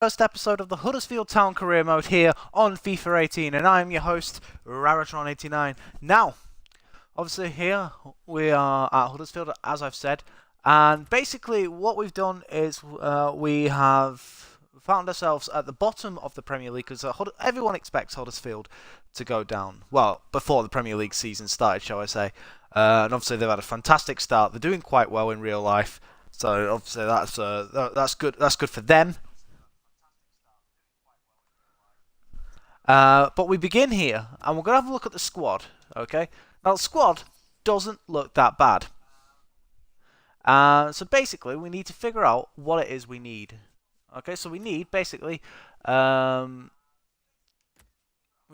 First episode of the Huddersfield Town Career Mode here on FIFA 18, and I'm your host, Raratron89. Now, obviously here we are at Huddersfield, as I've said, and basically what we've done is we have found ourselves at the bottom of the Premier League because everyone expects Huddersfield to go down. Well, before the Premier League season started, shall I say. And obviously they've had a fantastic start. They're doing quite well in real life, so obviously that's good. That's good for them. But we begin here, and we're going to have a look at the squad, okay? Now, the squad doesn't look that bad. So basically, we need to figure out what it is we need. Okay, so we need, basically, we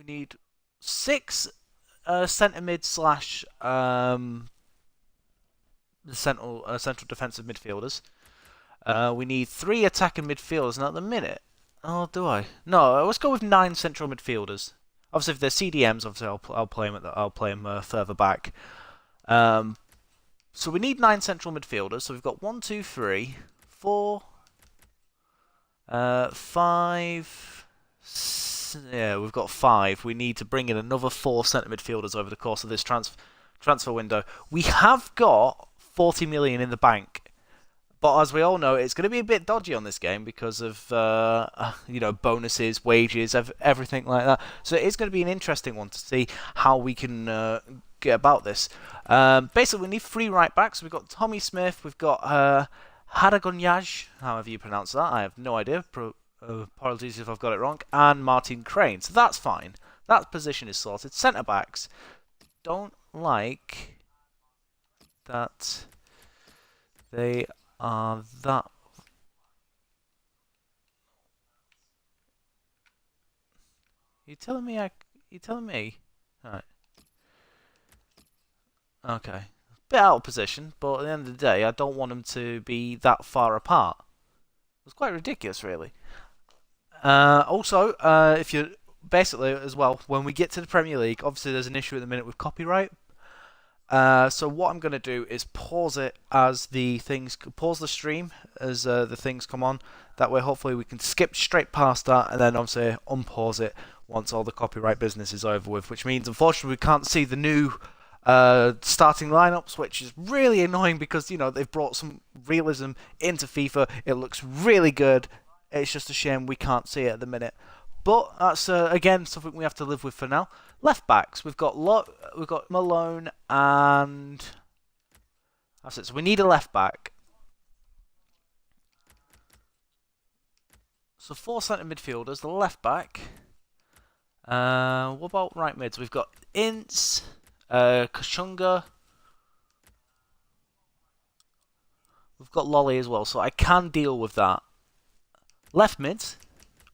need 6 centre mid slash the central defensive midfielders. We need 3 attacking midfielders, and at the minute... Oh, do I? No, let's go with 9 central midfielders. Obviously, if they're CDMs, obviously I'll play them further back. So we need 9 central midfielders. So we've got 1, 2, 3, 4, 5. Yeah, we've got 5. We need to bring in another 4 centre midfielders over the course of this transfer window. We have got 40 million in the bank. But as we all know, it's going to be a bit dodgy on this game because of bonuses, wages, everything like that. So it is going to be an interesting one to see how we can get about this. Basically, we need 3 right backs. We've got Tommy Smith, we've got Hadagonyaj, however you pronounce that. I have no idea. Apologies if I've got it wrong. And Martin Crane. So that's fine. That position is sorted. Centre backs. Don't like that they that. You telling me? You telling me? Right. Okay. Bit out of position, but at the end of the day, I don't want them to be that far apart. It's quite ridiculous, really. Also, if you basically as well, when we get to the Premier League, obviously there's an issue at the minute with copyright. So what I'm going to do is pause it as pause the stream as the things come on. That way, hopefully, we can skip straight past that and then obviously unpause it once all the copyright business is over with. Which means, unfortunately, we can't see the new starting lineups, which is really annoying because they've brought some realism into FIFA. It looks really good. It's just a shame we can't see it at the minute. But that's again something we have to live with for now. Left backs, we've got Malone and that's it. So we need a left back. So 4 centre midfielders, the left back. What about right mids? We've got Ince, Kashunga. We've got Lolly as well, so I can deal with that. Left mids.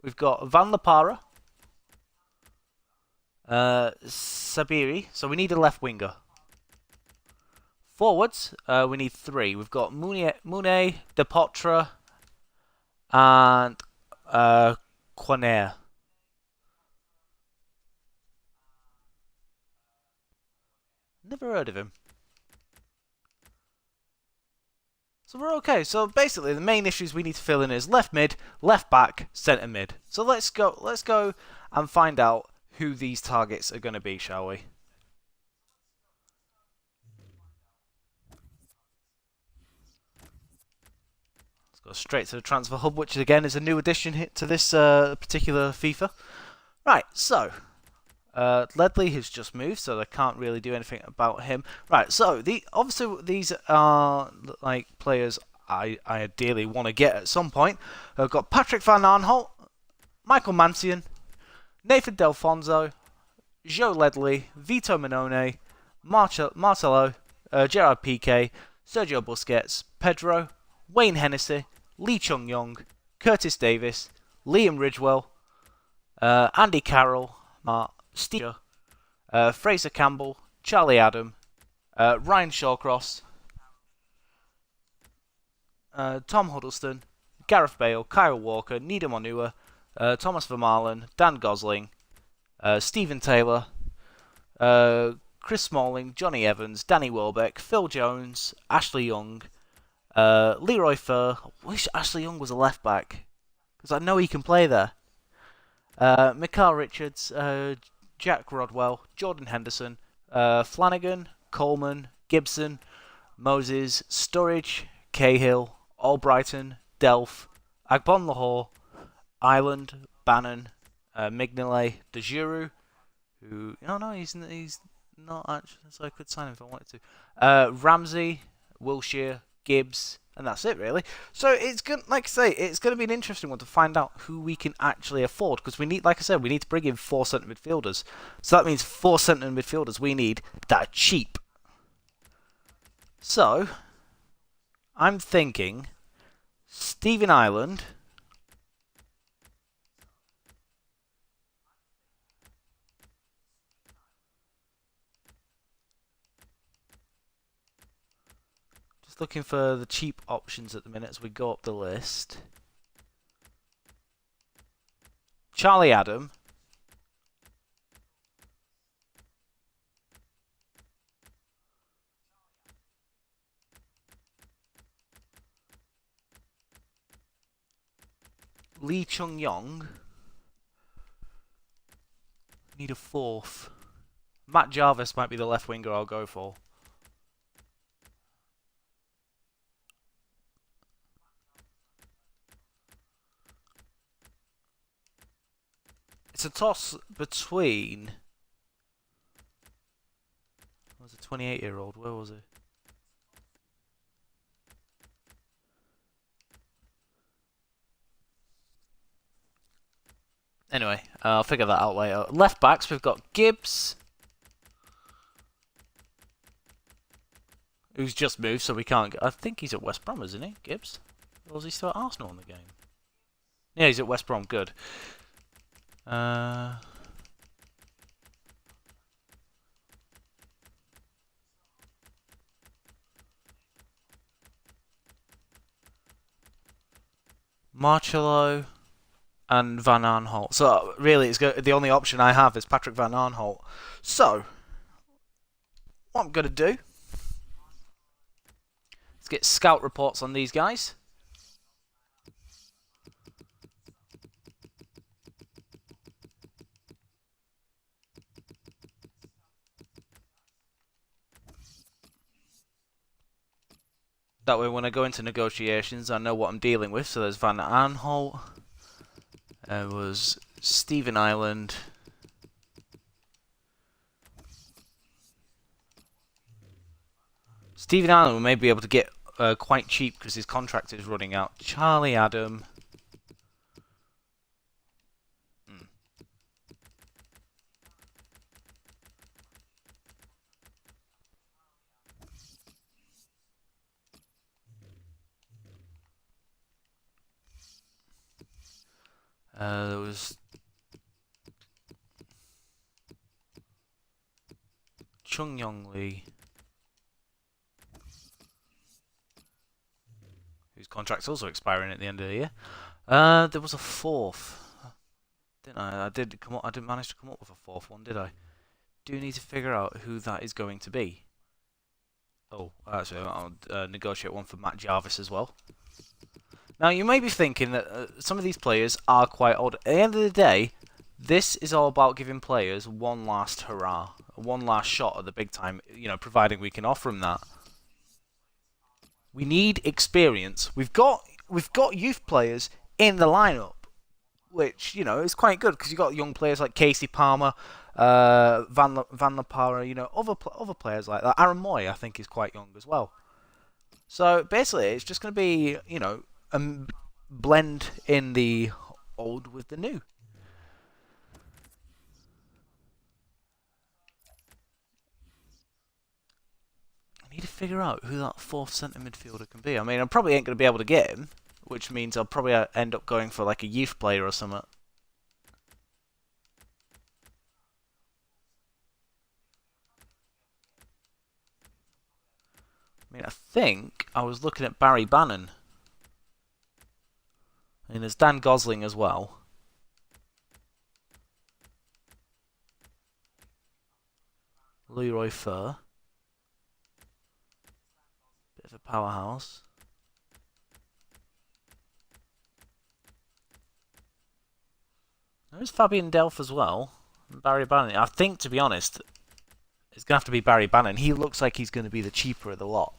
We've got Van Lapara, Sabiri, so we need a left winger. Forwards, we need 3. We've got Mune, Depotre, and Quaner. Never heard of him. So we're okay. So basically, the main issues we need to fill in is left mid, left back, centre mid. So let's go and find out who these targets are going to be, shall we? Let's go straight to the transfer hub, which again is a new addition to this particular FIFA. Right. So Ledley has just moved, so they can't really do anything about him. Right, so obviously these are like players I ideally want to get at some point. I've got Patrick Van Aanholt, Michael Mancian, Nathan Delfonso, Joe Ledley, Vito Minone, Marcelo, Gerard Piqué, Sergio Busquets, Pedro, Wayne Hennessy, Lee Chung Yong, Curtis Davis, Liam Ridgewell, Andy Carroll, Steve, Fraser Campbell, Charlie Adam, Ryan Shawcross, Tom Huddleston, Gareth Bale, Kyle Walker, Nida Monua, Thomas Vermaelen, Dan Gosling, Stephen Taylor, Chris Smalling, Johnny Evans, Danny Welbeck, Phil Jones, Ashley Young, Leroy Fer. I wish Ashley Young was a left back. because I know he can play there. Mikael Richards, Jack Rodwell, Jordan Henderson, Flanagan, Coleman, Gibson, Moses, Sturridge, Cahill, Albrighton, Delph, Agbon Lahore, Ireland, Bannon, Mignolet, De Juru, who no, he's not actually, so I could sign him if I wanted to. Ramsey, Wilshere, Gibbs, and that's it really. So it's good, like I say, it's going to be an interesting one to find out who we can actually afford, because we need, like I said, we need to bring in 4 centre midfielders. So that means 4 centre midfielders we need that are cheap. So I'm thinking Stephen Ireland. Just looking for the cheap options at the minute as we go up the list. Charlie Adam. Lee Chung Yong. Need a 4th. Matt Jarvis might be the left winger I'll go for. It's a toss between. Was a 28-year-old? Where was he? Anyway, I'll figure that out later. Left backs, we've got Gibbs, who's just moved, so we can't get. I think he's at West Brom, isn't he, Gibbs? Or is he still at Arsenal in the game? Yeah, he's at West Brom. Good. Marcello and Van Aanholt. So really, it's the only option I have is Patrick Van Aanholt. So what I'm gonna do? Let's get scout reports on these guys. That way, when I go into negotiations, I know what I'm dealing with. So there's Van Aanholt. There was Stephen Ireland. Stephen Ireland we may be able to get quite cheap because his contract is running out. Charlie Adam. There was Chung Yong Lee, whose contract's also expiring at the end of the year. There was a 4th, didn't I? I didn't manage to come up with a 4th one, did I? Do need to figure out who that is going to be. Oh, actually, I'll negotiate one for Matt Jarvis as well. Now, you may be thinking that some of these players are quite old. At the end of the day, this is all about giving players one last hurrah, one last shot at the big time, providing we can offer them that. We need experience. We've got youth players in the lineup, which, is quite good because you've got young players like Casey Palmer, Van La Parra, other players like that. Aaron Moy, I think, is quite young as well. So, basically, it's just going to be, blend in the old with the new. I need to figure out who that 4th centre midfielder can be. I mean, I probably ain't going to be able to get him, which means I'll probably end up going for like a youth player or something. I mean, I think I was looking at Barry Bannon. I mean, there's Dan Gosling as well. Leroy Fer. Bit of a powerhouse. There's Fabian Delph as well. And Barry Bannon. I think, to be honest, it's going to have to be Barry Bannon. He looks like he's going to be the cheaper of the lot.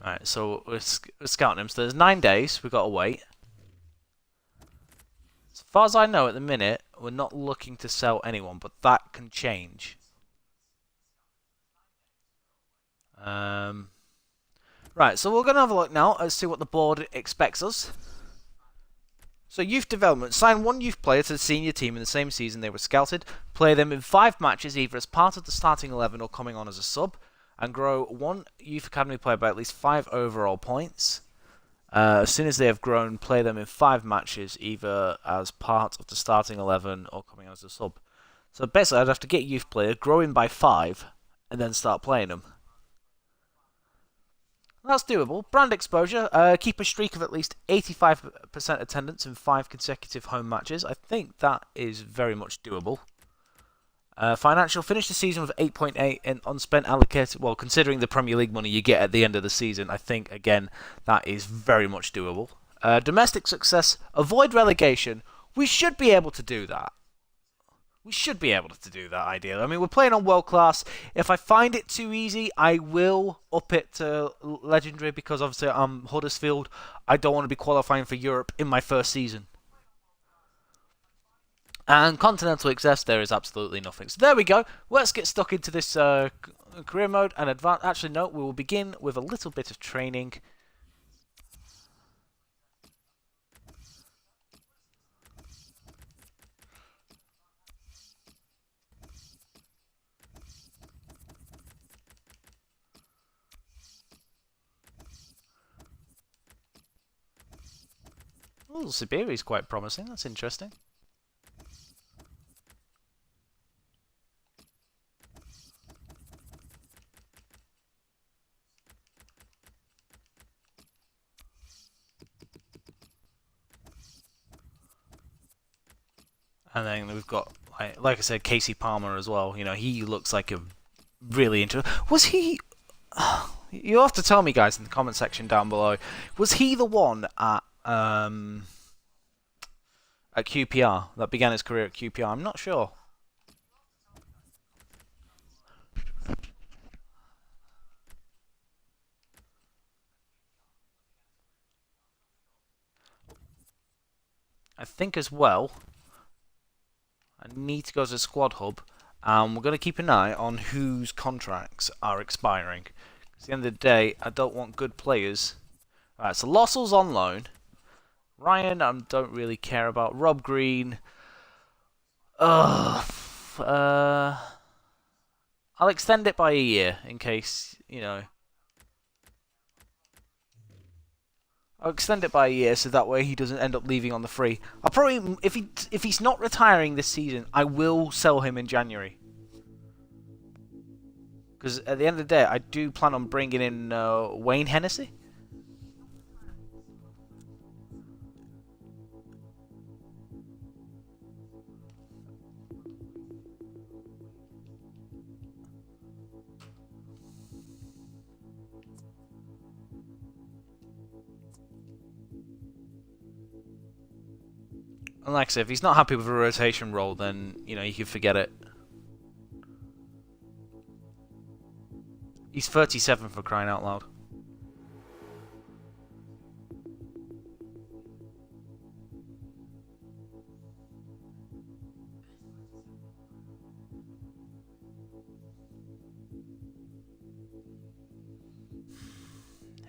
Right, so we're scouting him. So there's 9 days. We've got to wait. As far as I know at the minute, we're not looking to sell anyone, but that can change. Right, so we're going to have a look now and see what the board expects us. So youth development. Sign one youth player to the senior team in the same season they were scouted. Play them in 5 matches, either as part of the starting 11 or coming on as a sub. And grow one youth academy player by at least 5 overall points. As soon as they have grown, play them in 5 matches, either as part of the starting 11 or coming on as a sub. So basically, I'd have to get a youth player, grow him by 5, and then start playing them. That's doable. Brand exposure. Keep a streak of at least 85% attendance in 5 consecutive home matches. I think that is very much doable. Financial. Finish the season with 8.8 in unspent allocated. Well, considering the Premier League money you get at the end of the season, I think, again, that is very much doable. Domestic success. Avoid relegation. We should be able to do that. We should be able to do that, ideally. I mean, we're playing on world class. If I find it too easy, I will up it to legendary because obviously I'm Huddersfield. I don't want to be qualifying for Europe in my first season. And continental success, there is absolutely nothing. So there we go. Let's get stuck into this career mode and advance. Actually, no, we will begin with a little bit of training. Oh, Siberia is quite promising. That's interesting. And then we've got, like I said, Casey Palmer as well. You know, he looks like a really interesting. Was he? You'll have to tell me, guys, in the comment section down below. Was he the one at QPR that began his career at QPR? I'm not sure. I think as well, I need to go to the squad hub, and we're going to keep an eye on whose contracts are expiring. At the end of the day, I don't want good players. Alright, so Lossell's on loan. Ryan, I don't really care about. Rob Green. I'll extend it by a year in case, you know. I'll extend it by a year so that way he doesn't end up leaving on the free. I'll probably, if he's not retiring this season, I will sell him in January. Because at the end of the day, I do plan on bringing in Wayne Hennessy. And like I said, if he's not happy with a rotation role, then, you know, you can forget it. He's 37 for crying out loud.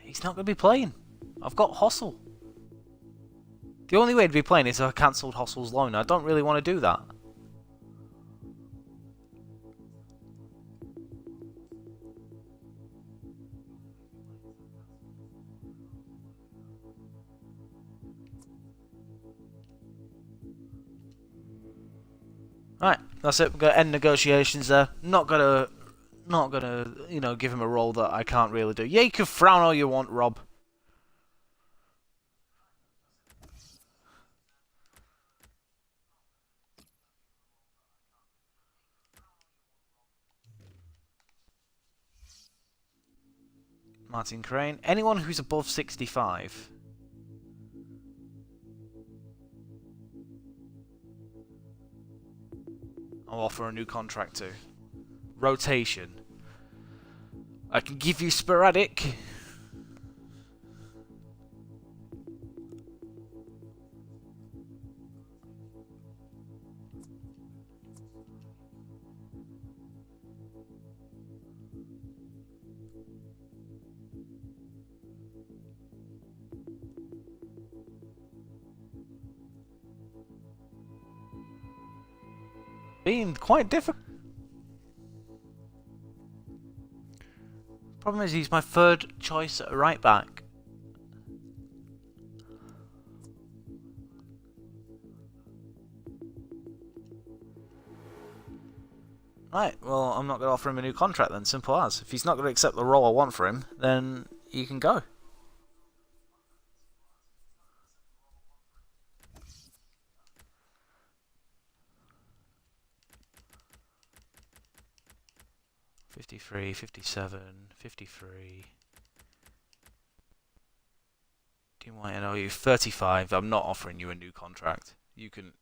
He's not going to be playing. I've got Hossel. The only way to be playing is if I cancelled Hossel's loan. I don't really want to do that. Right, that's it. We're gonna end negotiations there. Not gonna, you know, give him a role that I can't really do. Yeah, you can frown all you want, Rob. Martin Crane. Anyone who's above 65. I'll offer a new contract to. Rotation. I can give you sporadic. Being quite difficult. Problem is, he's my third choice at right back. Right, well, I'm not going to offer him a new contract then, simple as. If he's not going to accept the role I want for him, then he can go. $53, $57, $53. Do you want to know you $35? I'm not offering you a new contract. You can.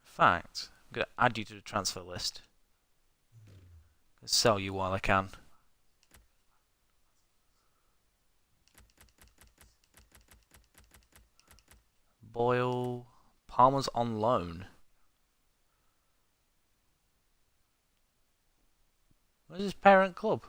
Fact, I'm going to add you to the transfer list. Sell you while I can. Boyle. Palmer's on loan. Where's his parent club?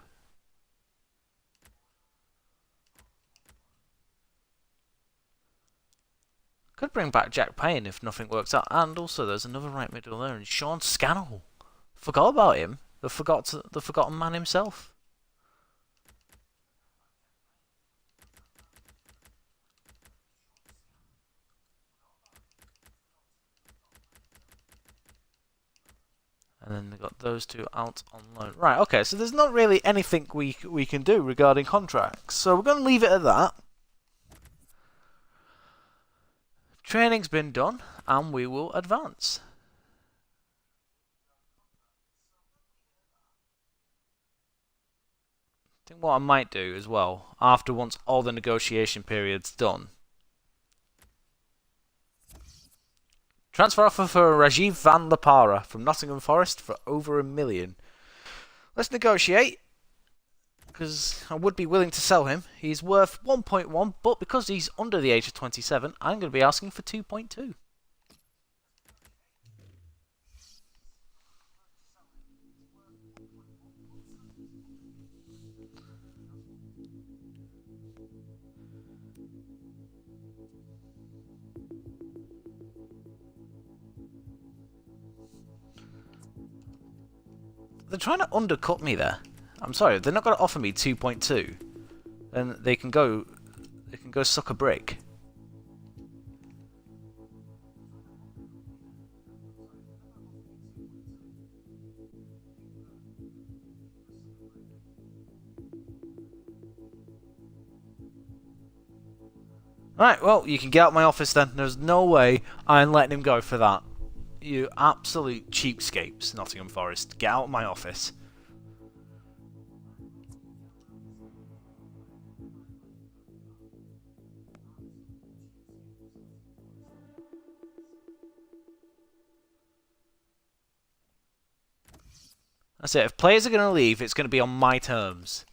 Could bring back Jack Payne if nothing works out. And also, there's another right middle there, and Sean Scannell. Forgot about him. The forgotten man himself. And then they've got those two out on loan. Right, okay, so there's not really anything we can do regarding contracts. So we're going to leave it at that. Training's been done, and we will advance. I think what I might do as well, after once all the negotiation period's done, transfer offer for Rajiv Van La Parra from Nottingham Forest for over $1 million. Let's negotiate, because I would be willing to sell him. He's worth 1.1, but because he's under the age of 27, I'm going to be asking for 2.2. They're trying to undercut me there. I'm sorry, they're not going to offer me 2.2, and they can go suck a brick. Right, well, you can get out my office then. There's no way I'm letting him go for that. You absolute cheapskates, Nottingham Forest. Get out of my office. That's it. If players are going to leave, it's going to be on my terms.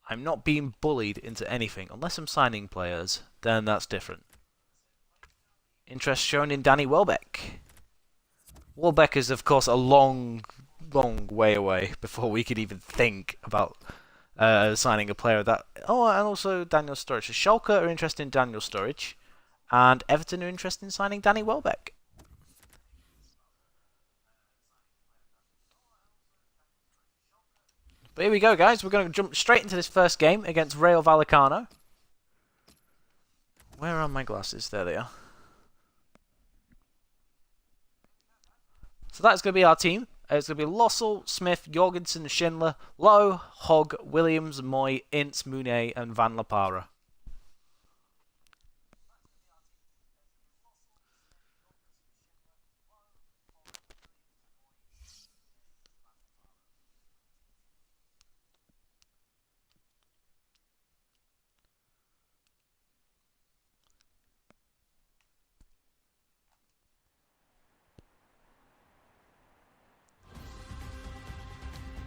I'm not being bullied into anything. Unless I'm signing players, then that's different. Interest shown in Danny Welbeck. Welbeck is, of course, a long way away before we could even think about signing a player of that. Oh, and also Daniel Sturridge. So Schalke are interested in Daniel Sturridge, and Everton are interested in signing Danny Welbeck. But here we go, guys. We're going to jump straight into this first game against Rayo Vallecano. Where are my glasses? There they are. So that's going to be our team. It's going to be Lossell, Smith, Jorgensen, Schindler, Lowe, Hogg, Williams, Moy, Ince, Mounier, and Van La Parra.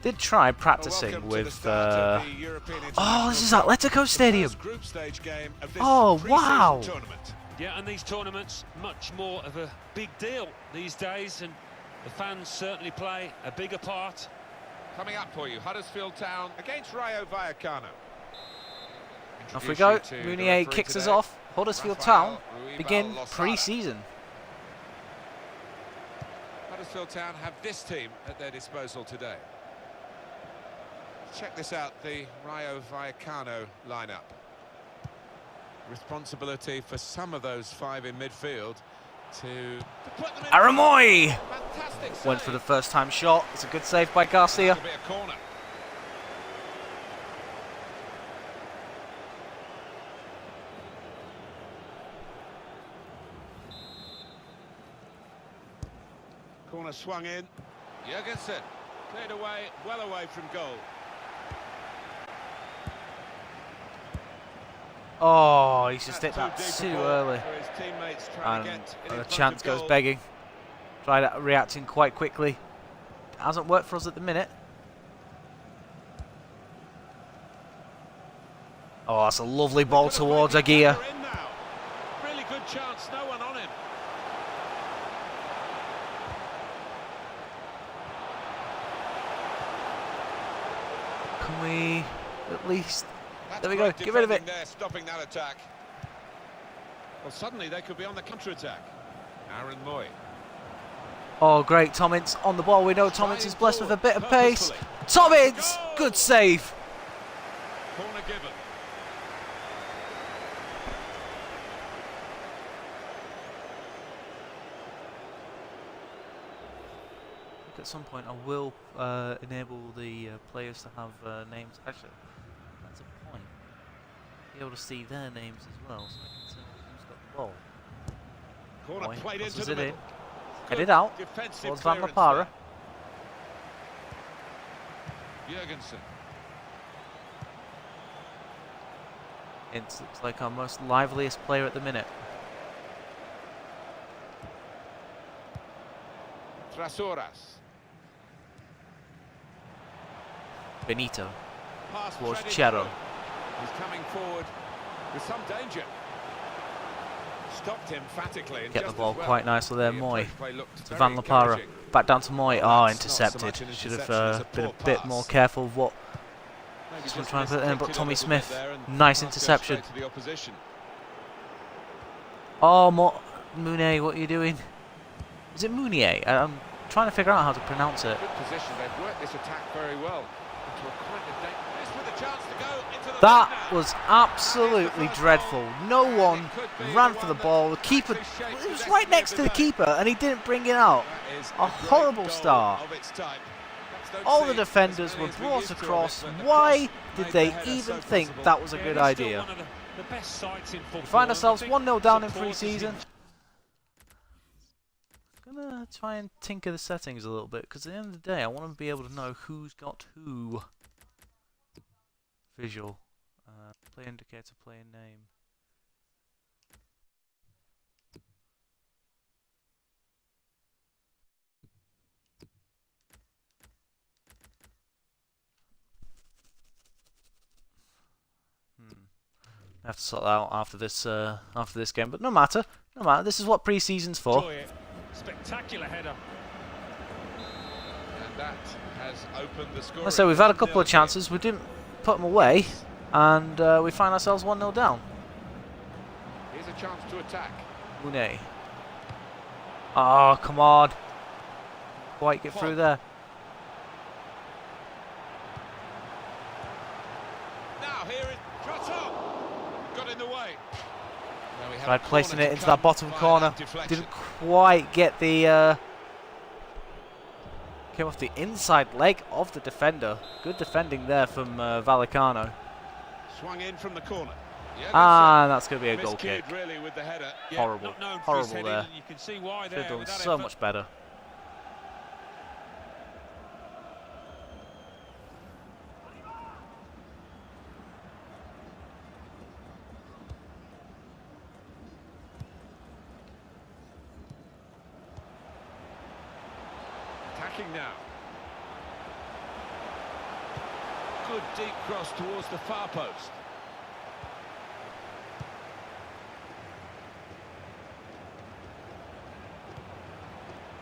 did try practicing with. Oh, this is Atletico Stadium. Oh, wow. Yeah, and these tournaments much more of a big deal these days, and the fans certainly play a bigger part. Coming up for you, Huddersfield Town against Rayo Vallecano. Off we go. Mounier kicks us off. Huddersfield Town begin pre-season. Huddersfield Town have this team at their disposal today. Check this out, the Rayo Vallecano lineup. Responsibility for some of those five in midfield to put them in. Aramoy went for the first time shot. It's a good save by Garcia. It'll be a corner. Corner swung in. Jurgensen cleared away, well away from goal. Oh, he's just hit that too early. And the chance goes begging. Tried reacting quite quickly. Hasn't worked for us at the minute. Oh, that's a lovely ball towards Aguirre. Really good chance, no one on him. Can we at least... There we go, get rid of it. There, stopping that attack. Well, suddenly they could be on the counter-attack. Aaron Moy. Oh, great, Tommins on the ball. We know Tommins is blessed with a bit of pace. Tommins, good save. Corner given. At some point, I will enable the players to have names. Actually, that's a point. Be able to see their names as well, so I can tell who's got the ball. Corner played into the middle. Headed out towards Van La Parra. Jurgensen. It looks like our most liveliest player at the minute. Trasoras. Benito towards Chero. He's coming forward with some danger. Stopped emphatically. Get the ball quite nicely there, Moy. To Van La Parra. Back down to Moy. Oh, intercepted. Should have been a bit more careful of what he's trying to put in, but Tommy Smith. Nice interception. Oh, Mounier, what are you doing? Is it Mounier? I'm trying to figure out how to pronounce it. Good position. They've worked this attack very well. That was absolutely dreadful. No one ran for the ball. The keeper was right next to the keeper and he didn't bring it out. A horrible start. All the defenders were brought across. Why did they even think that was a good idea? We find ourselves 1-0 down in pre-season. Gonna try and tinker the settings a little bit because at the end of the day I want to be able to know who's got who. Visual. Play indicator, player name. I have to sort that out after this game, but no matter. This is what pre-season's for. Spectacular header. And that has opened the score. So we've had a couple of chances. We didn't put them away. And we find ourselves 1-0 down. Here's a chance to attack. Mounier. Oh, come on. Quite get through there. Now here is Trotto. Got in the way. Tried placing it into that bottom corner. Didn't quite get the... Came off the inside leg of the defender. Good defending there from Vallecano. Swung in from the corner. And that's going to be a goal kick. Really with the header. Horrible. Horrible there. Should have done so much better. Attacking now. Good deep cross towards the far post.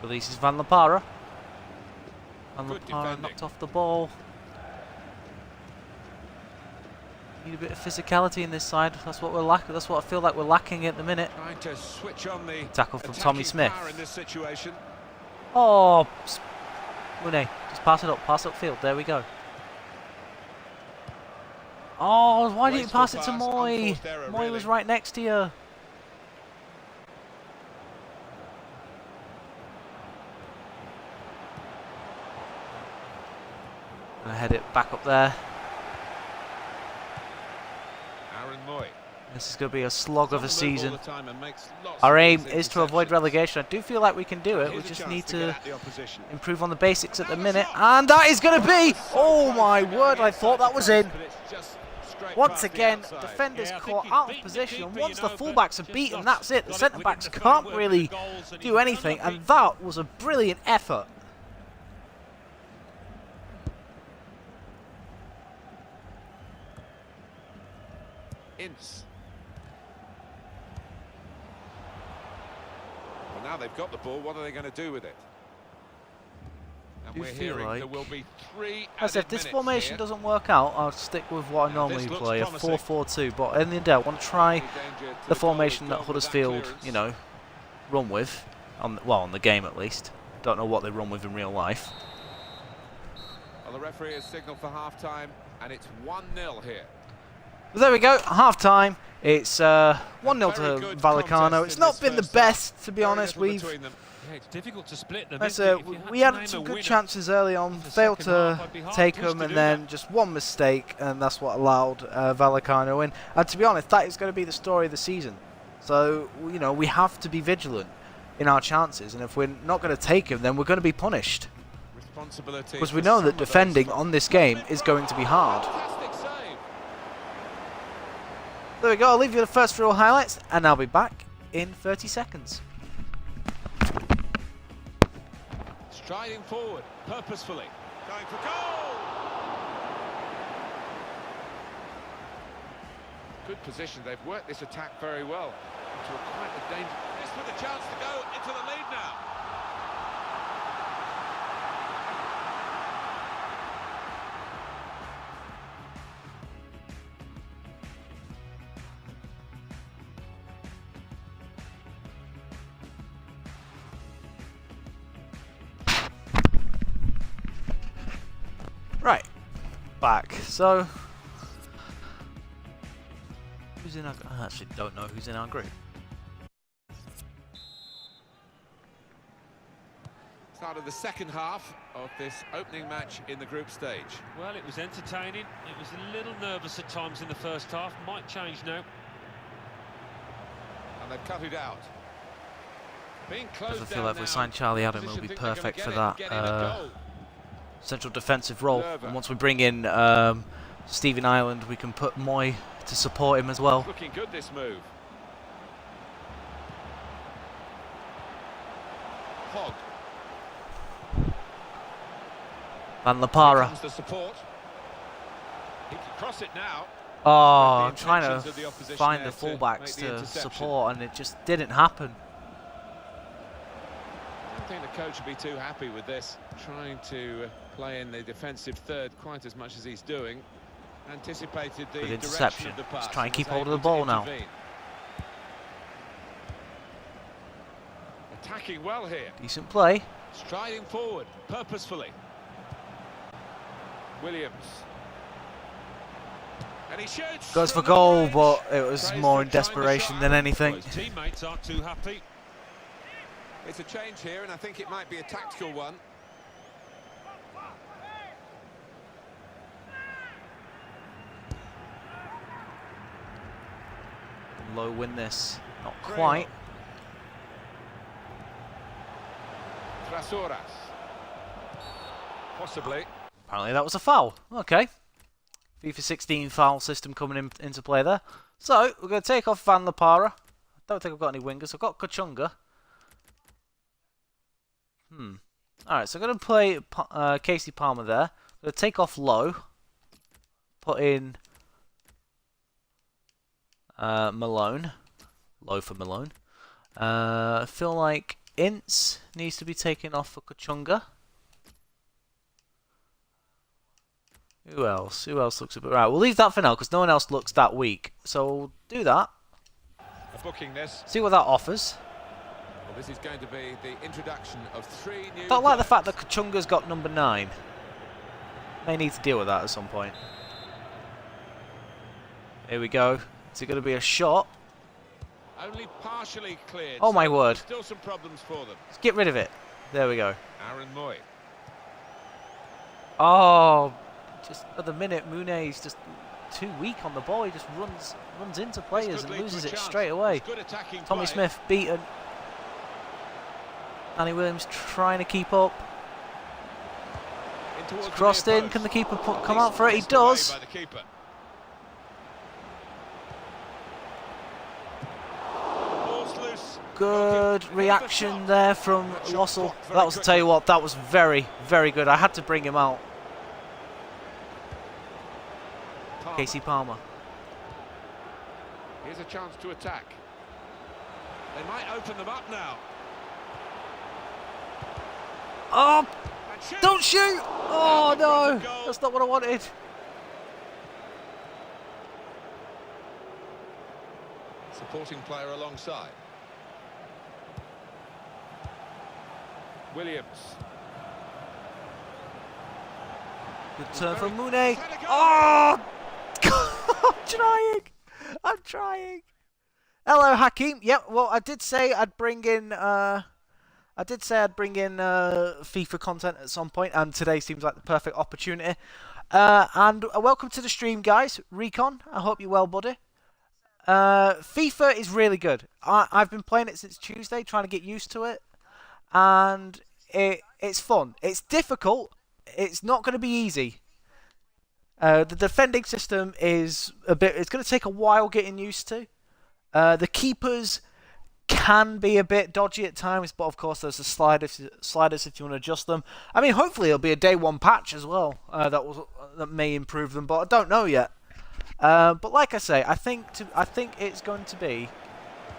Releases Van La Parra. Van La Good Parra defending. knocked off the ball. Need a bit of physicality in this side. That's what we're lacking. That's what I feel like we're lacking at the minute. Trying to switch on the Tackle from Tommy attacking Smith. power in this situation. Oh, Mune, just pass it up. Pass upfield. There we go. Oh, why didn't you Wasteful pass it to pass, Moy? unforced error, Moy was really. right next to you. Gonna head it back up there. Aaron Moy. This is going to be a slog of a Doesn't move all season. the time and makes lots Our of aim these is to avoid interceptions. relegation. I do feel like we can do it. We Here's a just chance need get to at the opposition. improve on the basics at the minute. And that is going to be... Oh my word, I thought that was in. But it's just straight Once past the again, outside. defenders Yeah, I think caught he's out of beaten the position. And keeper, once you the know, fullbacks but are just beaten, not that's it. The got it centre-backs within the can't framework of really the goals, and do he's anything. unlucky. And that was a brilliant effort. Ince. Well, now they've got the ball, what are they going to do with it? And Do we're feel hearing like- there will be 3 As if added this minutes formation here. doesn't work out, I'll stick with what I Now, this normally looks play, a promising. 4-4-2. But in the end, I want to try Any danger to the goal formation is that gone with Huddersfield, clearance. you know, run with. On the game at least. Don't know what they run with in real life. Well, the referee has signalled for half-time, and it's 1-0 here. But there we go, half time. It's 1-0 Very to good Vallecano. contest It's in not this been the first half. best, to be Very honest. little We've between them. Yeah, it's difficult to split them. That's isn't it? If you we to had name some a good winner, chances early on, the failed second half, to I'd be hard take pushed them, to and do then that. just one mistake, and that's what allowed Vallecano in. And to be honest, that is going to be the story of the season. So, you know, we have to be vigilant in our chances, and if we're not going to take them, then we're going to be punished. Responsibility Because we for know some that of those defending from- on this game is going to be hard. Fantastic save. There we go, I'll leave you the first real highlights, and I'll be back in 30 seconds. Striding forward, purposefully. Going for goal! Good position, they've worked this attack very well. Into a quite a danger. This with a chance to go into the lead now. Right, back. So, who's in our? I actually don't know who's in our group. Start of the second half of this opening match in the group stage. Well, it was entertaining. It was a little nervous at times in the first half. Might change now. And they've cut it out. Being Because closed I feel down like if we now, sign Charlie Adam, opposition he'll be think they're gonna perfect get for it, that get in a goal. central defensive role. Nerva. And once we bring in Stephen Ireland, we can put Moy to support him as well. Looking good, this move. Hogg. Van La Parra. Comes the support. He can cross it now. Oh, The I'm trying intentions to of the opposition find there the to fullbacks make the to interception. support, and it just didn't happen. I don't think the coach would be too happy with this. Trying to play in the defensive third quite as much as he's doing. Anticipated the Good direction interception. of the pass. Let's try and and keep was hold of the able to ball now. intervene. Attacking well here. Decent play. Striding forward, purposefully. Williams. And he shoots. Goes for from the goal, range. but it was Praised more for in trying the desperation shot. than Well, anything. his teammates aren't too happy. It's a change here, and I think it might be a tactical one. Low win this. Not Graham. quite. Trasoras. Possibly. Apparently that was a foul. Okay. FIFA 16 foul system coming into play there. So, we're going to take off Van La Parra. I don't think I've got any wingers. I've got Kachunga. Alright, so I'm going to play Casey Palmer there. I'm going to take off Low. put in Malone. Low for Malone. I feel like Ince needs to be taken off for Kachunga. Who else? Who else looks a bit... Right, we'll leave that for now because no one else looks that weak. So we'll do that. Booking this. See what that offers. Well, this is going to be the introduction of 3 new Don't like the players. fact that Kachunga's got number 9. May need to deal with that at some point. Here we go. Is it going to be a shot? Only partially cleared. Oh my so word. Still some problems for them. Let's get rid of it. There we go. Aaron Moy. Oh, just at the minute, Mune's just too weak on the ball. He just runs into players and loses it straight away. Good attacking Tommy play. Smith beaten. Danny Williams trying to keep up. In towards the Crossed near in. post. Can the keeper come Decent out for it? He missed away does. by the keeper. Ball's loose. Good reaction there from Lossell. That was, I tell you what, that was very, very good. I had to bring him out. Palmer. Casey Palmer. Here's a chance to attack. They might open them up now. Oh, And shoot. don't shoot! Oh Out in front of no, goal. that's not what I wanted. Supporting player alongside. Williams. Good turn from Mune. Had a go. Oh! I'm trying. Hello, Hakeem. Yep. Well, I did say I'd bring in. FIFA content at some point, and today seems like the perfect opportunity. And welcome to the stream, guys. Recon. I hope you're well, buddy. FIFA is really good. I've been playing it since Tuesday, trying to get used to it, and it's fun. It's difficult. It's not going to be easy. The defending system is a bit. It's going to take a while getting used to. The keepers can be a bit dodgy at times, but of course there's the sliders if you want to adjust them. I mean, hopefully it'll be a day one patch as well that may improve them, but I don't know yet. But like I say, I think it's going to be,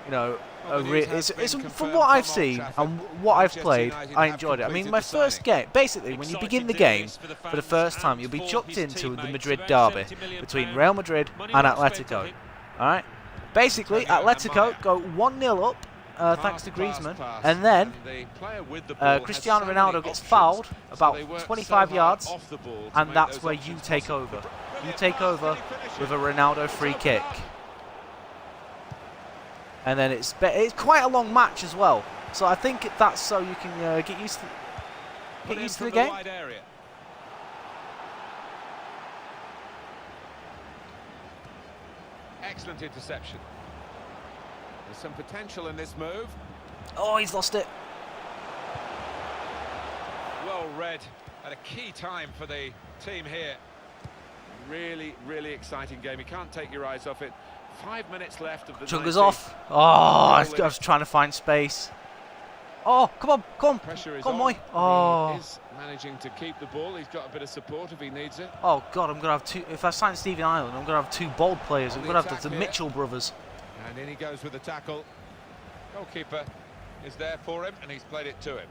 you know, it's from what I've seen and what I've played, I enjoyed it. I mean, my first game, basically, when you begin the game for the first time, you'll be chucked into the Madrid derby between Real Madrid and Atletico. All right. Basically, Atletico go 1-0 up thanks to Griezmann, and then Cristiano Ronaldo gets fouled about 25 yards, and that's where you take over. You take over with a Ronaldo free kick. And then it's quite a long match as well. So I think that's so you can get used to the game. Excellent interception. There's some potential in this move. Oh, he's lost it. Well read at a key time for the team here. Really, really exciting game. You can't take your eyes off it. 5 minutes left of the Chunga's 90. off. Oh, I was trying to find space. Oh, come on. Pressure is Come on, on. Moy. Oh. He is managing to keep the ball. He's got a bit of support if he needs it. Oh, God, I'm going to have two. If I sign Stephen Ireland, I'm going to have two bold players. I'm On going the to have the attack here. Mitchell brothers. And in he goes with the tackle. Goalkeeper is there for him, and he's played it to him.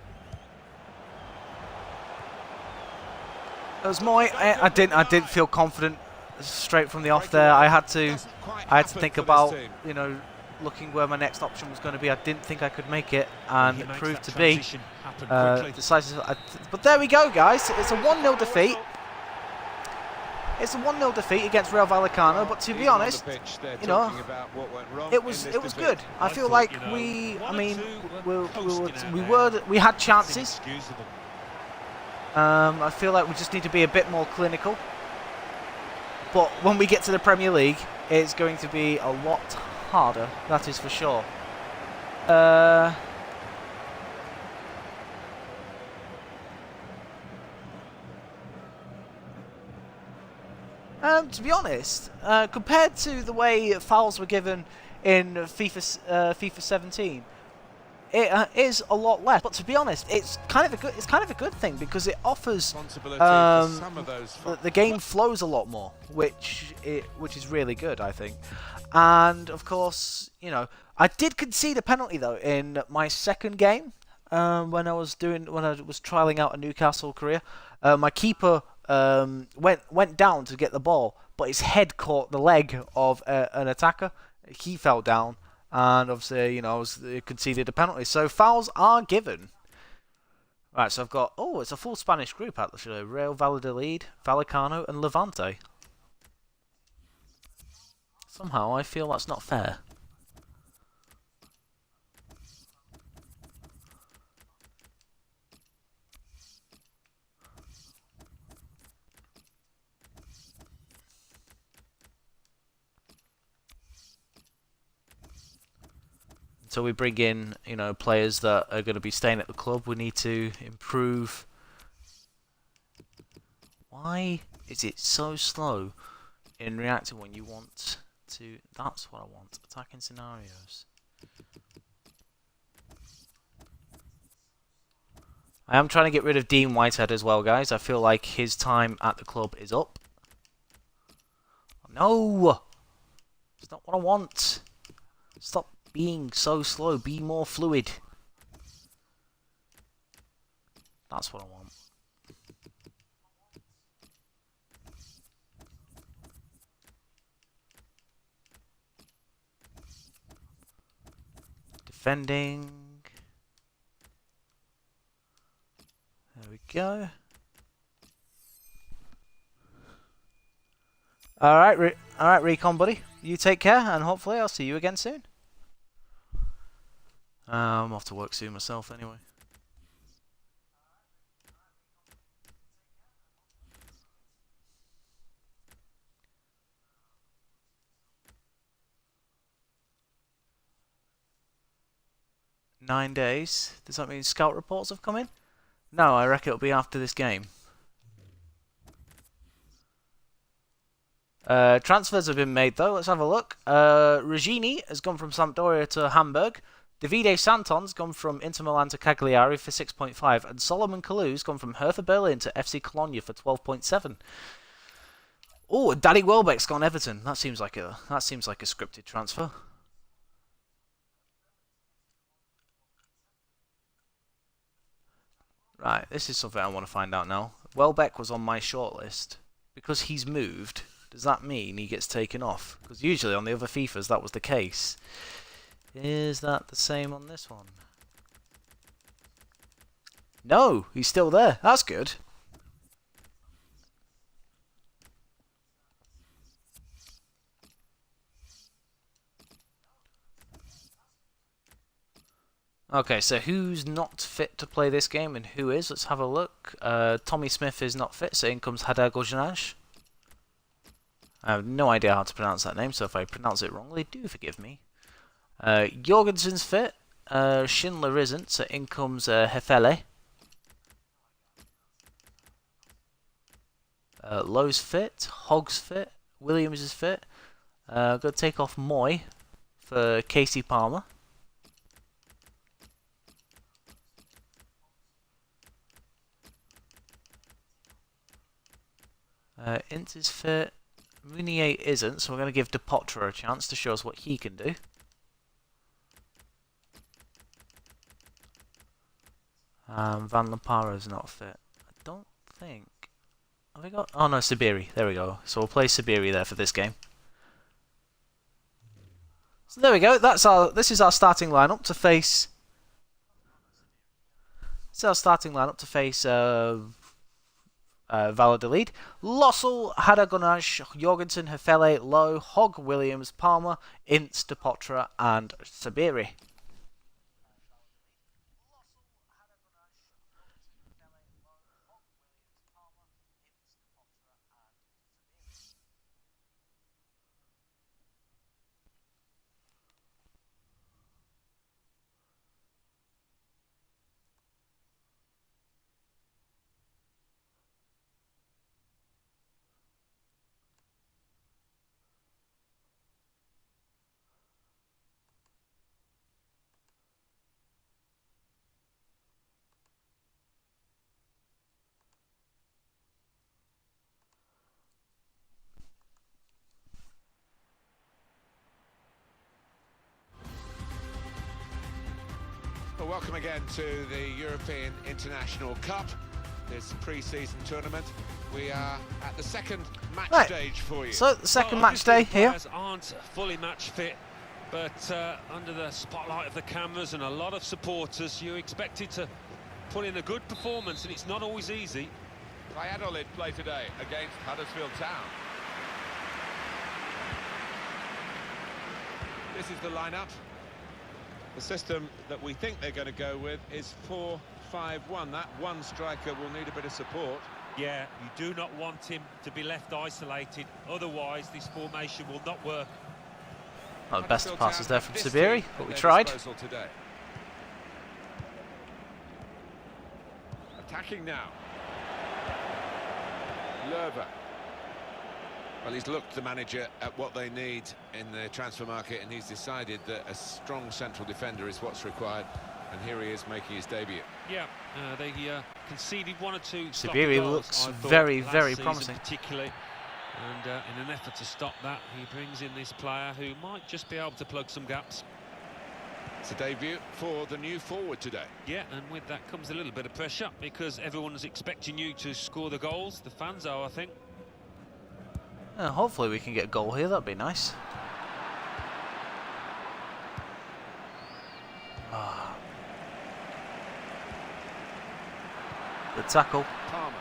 It was Moy. I didn't feel confident straight from the off there. I had to think about, you know, looking where my next option was going to be. I didn't think I could make it, and it proved to be decisive. But there we go, guys. It's a 1-0 defeat. It's a 1-0 defeat against Real Vallecano. But to be honest, you know, it was good. I feel like we had chances. I feel like we just need to be a bit more clinical. But when we get to the Premier League, it's going to be a lot harder, that is for sure. To be honest, compared to the way fouls were given in FIFA 17, it is a lot less. But to be honest, it's kind of a good thing because it offers Responsibility for some of those. the game flows a lot more, which is really good, I think. And of course, you know, I did concede a penalty though in my second game when I was trialing out a Newcastle career. My keeper went down to get the ball, but his head caught the leg of an attacker. He fell down, and obviously, you know, I was conceded a penalty. So fouls are given. Right, so I've got it's a full Spanish group actually: Real Valladolid, Vallecano, and Levante. Somehow I feel that's not fair. Until we bring in, you know, players that are going to be staying at the club, we need to improve. Why is it so slow in reacting when you want to? That's what I want. Attacking scenarios. I am trying to get rid of Dean Whitehead as well, guys. I feel like his time at the club is up. No! It's not what I want. Stop being so slow. Be more fluid. That's what I want. Defending. There we go. Alright, Recon buddy. You take care, and hopefully I'll see you again soon. I'm off to work soon myself anyway. $9 Does that mean scout reports have come in? No, I reckon it'll be after this game. Transfers have been made though. Let's have a look. Regini has gone from Sampdoria to Hamburg. Davide Santon's gone from Inter Milan to Cagliari for 6.5, and Solomon Kalou's gone from Hertha Berlin to FC Cologne for 12.7. Oh, Danny Welbeck's gone Everton. That seems like a scripted transfer. Right, this is something I want to find out now. Welbeck was on my shortlist. Because he's moved, does that mean he gets taken off? Because usually on the other FIFAs that was the case. Is that the same on this one? No, he's still there. That's good. Okay, so who's not fit to play this game and who is? Let's have a look. Tommy Smith is not fit, so in comes Hadar Gojanaj. I have no idea how to pronounce that name, so if I pronounce it wrongly, do forgive me. Jorgensen's fit. Schindler isn't, so in comes Hefele. Lowe's fit. Hogg's fit. Williams is fit. Got to take off Moy for Casey Palmer. Ince is fit. Munier isn't, so we're going to give Depotra a chance to show us what he can do. Van Lampara is not fit. I don't think. Have we got? Oh no, Sabiri. There we go. So we'll play Sabiri there for this game. So there we go. This is our starting lineup to face. This is our starting lineup to face Valladolid. Lossell, Hadagonaj, Jorgensen, Hefele, Lowe, Hogg, Williams, Palmer, Ince, Depotra, and Sabiri. Welcome again to the European International Cup, this pre-season tournament. We are at the second match stage for you. So the second match day here. Players aren't fully match fit, but under the spotlight of the cameras and a lot of supporters, you're expected to put in a good performance, and it's not always easy. Valladolid play today against Huddersfield Town. This is the lineup. The system that we think they're going to go with is 4-5-1. That one striker will need a bit of support. Yeah, you do not want him to be left isolated, otherwise this formation will not work. Not the best passes there from Sabiri, but we tried. Today. Attacking now. Lerver. Well, he's looked, the manager, at what they need in the transfer market, and he's decided that a strong central defender is what's required. And here he is making his debut. Yeah, they conceded one or two. Sabiri looks very, very promising. Particularly, and in an effort to stop that, he brings in this player who might just be able to plug some gaps. It's a debut for the new forward today. Yeah, and with that comes a little bit of pressure because everyone's expecting you to score the goals. The fans are, I think. Hopefully we can get a goal here, that'd be nice. Good tackle. Palmer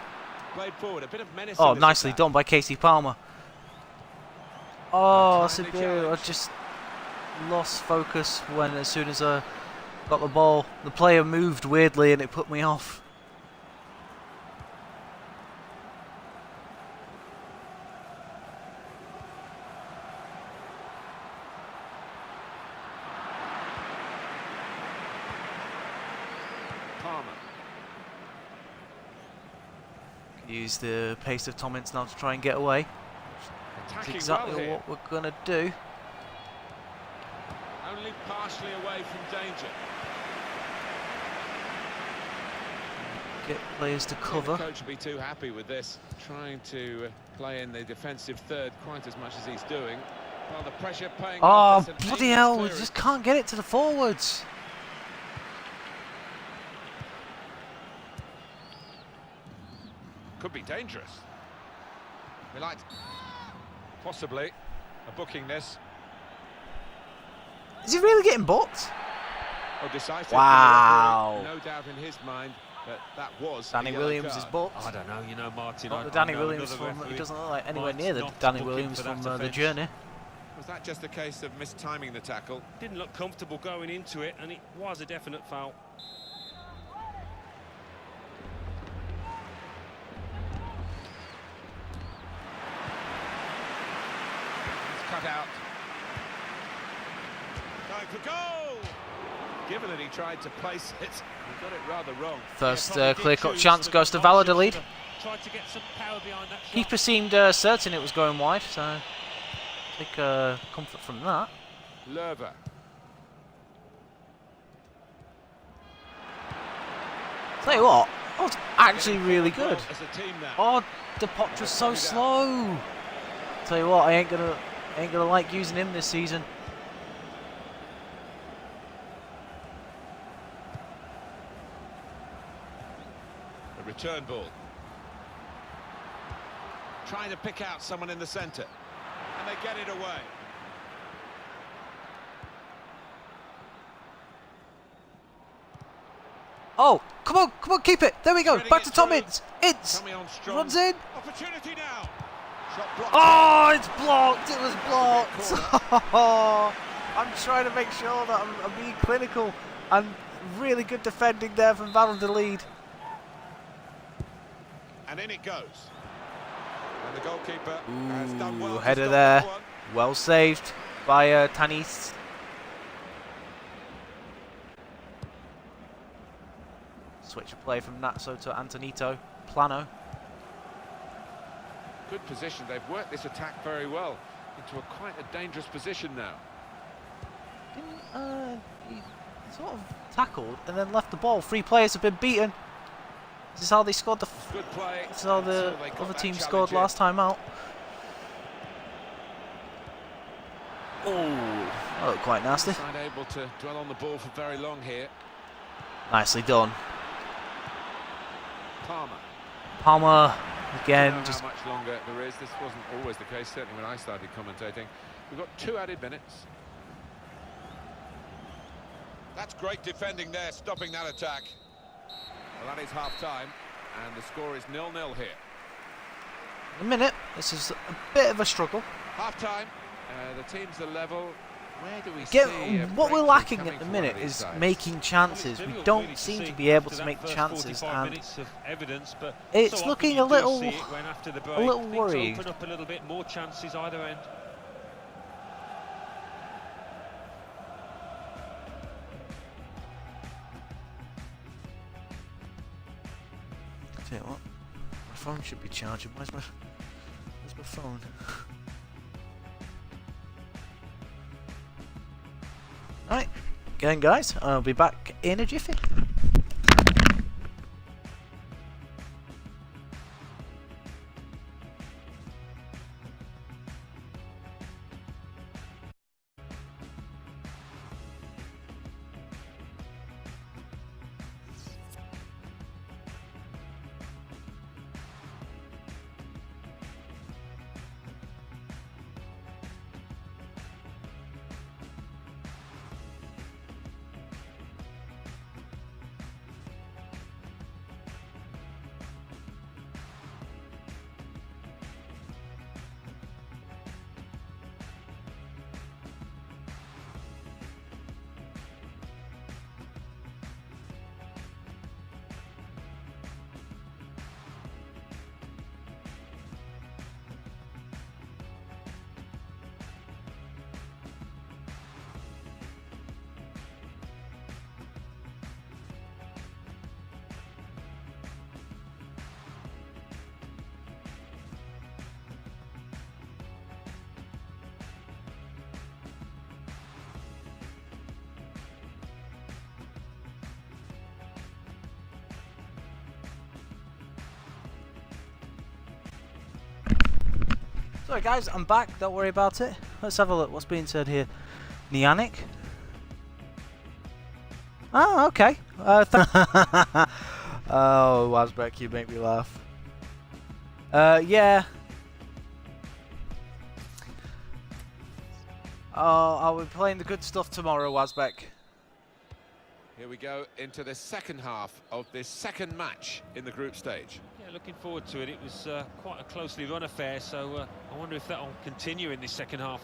played forward, a bit of menace. Oh, nicely done by Casey Palmer. Oh, Sabiri, I just lost focus when, as soon as I got the ball, the player moved weirdly and it put me off. Palmer. Use the pace of Tom Ince now to try and get away. That's exactly what we're going to do. Only partially away from danger. Get players to cover. The coach will be too happy with this, trying to play in the defensive third quite as much as he's doing. Well, the pressure paying off. Oh, bloody hell, we just can't get it to the forwards. Could be dangerous. We like possibly a booking this. Is he really getting booked? Oh, decisive. Wow. No doubt in his mind that that was Danny Williams is booked. I don't know, you know, Martin. Not the Danny Williams from, he doesn't look like anywhere near the Danny Williams from The Journey. Was that just a case of mistiming the tackle? Didn't look comfortable going into it, and it was a definite foul. Cut out. Going for goal! Given that he tried to place it, he got it rather wrong. First clear-cut chance goes to Valladolid. Tried to get some power behind that shot. Keeper seemed certain it was going wide, so take comfort from that. Lerver. Tell you what, that was actually really good. As a team now. Oh, Depotra's so slow. Tell you what, I ain't gonna like using him this season. The return ball. Trying to pick out someone in the centre. And they get it away. Oh, come on, keep it. There we go. Threading Back it to Tom through. Ince. Ince Coming on strong. runs in. Opportunity now. Shot blocked. Oh, it's blocked. It was blocked. I'm trying to make sure that I'm being clinical, and really good defending there from Valladolid. And in it goes. And the goalkeeper has done well. Header there. Well saved by Tanis. Switch of play from Natso to Antonito. Plano. Good position. They've worked this attack very well into quite a dangerous position now. He sort of tackled and then left the ball. 3 players have been beaten. This is how they scored the. Good play. This is how the other team scored last time out. Oh, that looked quite nasty. Not able to dwell on the ball for very long here. Nicely done. Palmer. Palmer I again. don't know Just how much longer there is. This wasn't always the case, certainly when I started commentating. We've got 2 added minutes. That's great defending there, stopping that attack. Well, that is half-time, and the score is 0-0 here. a minute. This is a bit of a struggle. Half-time, the teams are level. Where do we Get, see what we're breakthrough lacking coming at the for one of minute these is sides? making chances. We don't seem to be able to make the chances, and minutes of evidence, but it's so looking often a you do little, see it when after the break, little things worrying. open up a little bit, more chances either end. Tell you what, my phone should be charging. Where's my phone? Alright, again guys, I'll be back in a jiffy. Sorry guys, I'm back, don't worry about it. Let's have a look, what's being said here. Nianic? Oh, okay. Oh, Wasbeck, you make me laugh. Yeah. Oh, I'll be playing the good stuff tomorrow, Wasbeck. Here we go into the second half of this second match in the group stage. Yeah, looking forward to it. It was quite a closely run affair, so I wonder if that will continue in this second half.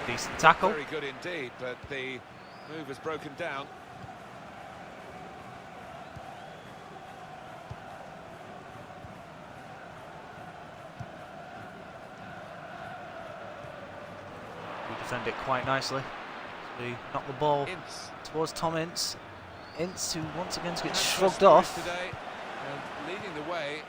Decent tackle. Very good indeed, but the move has broken down. We defend it quite nicely. We knock the ball Ince. towards Tom Ince. Ince, who once again gets Transfer shrugged stories off. Today, and leading the way,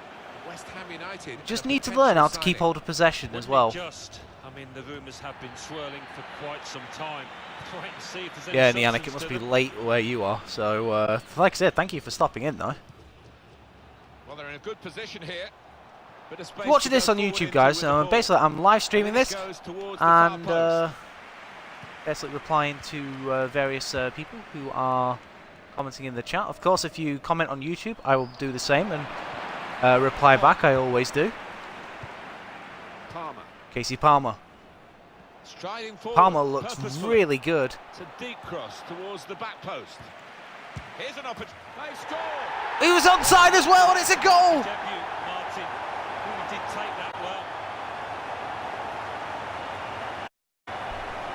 West Ham United. Just a need to potential learn how to keep signing. hold of possession as Wouldn't well. it just, I mean, the rumours have been swirling for quite some time. Wait and see if there's any Yeah, Nianic, substance it must to be them. late where you are. So, like I said, thank you for stopping in, though. Well, they're in a good position here. Bit of space If you're watching to this go on forward YouTube, into guys, with the ball. basically I'm live streaming And it this goes towards the far and post. basically replying to various people who are commenting in the chat. Of course, if you comment on YouTube, I will do the same and reply back. I always do. Palmer. Casey Palmer. Striding forward. Palmer looks purposefully. really good. It's a deep cross towards the back post. Here's an opportunity. They've scored. He was onside as well, and it's a goal. Debut, Martin. Really did take that well.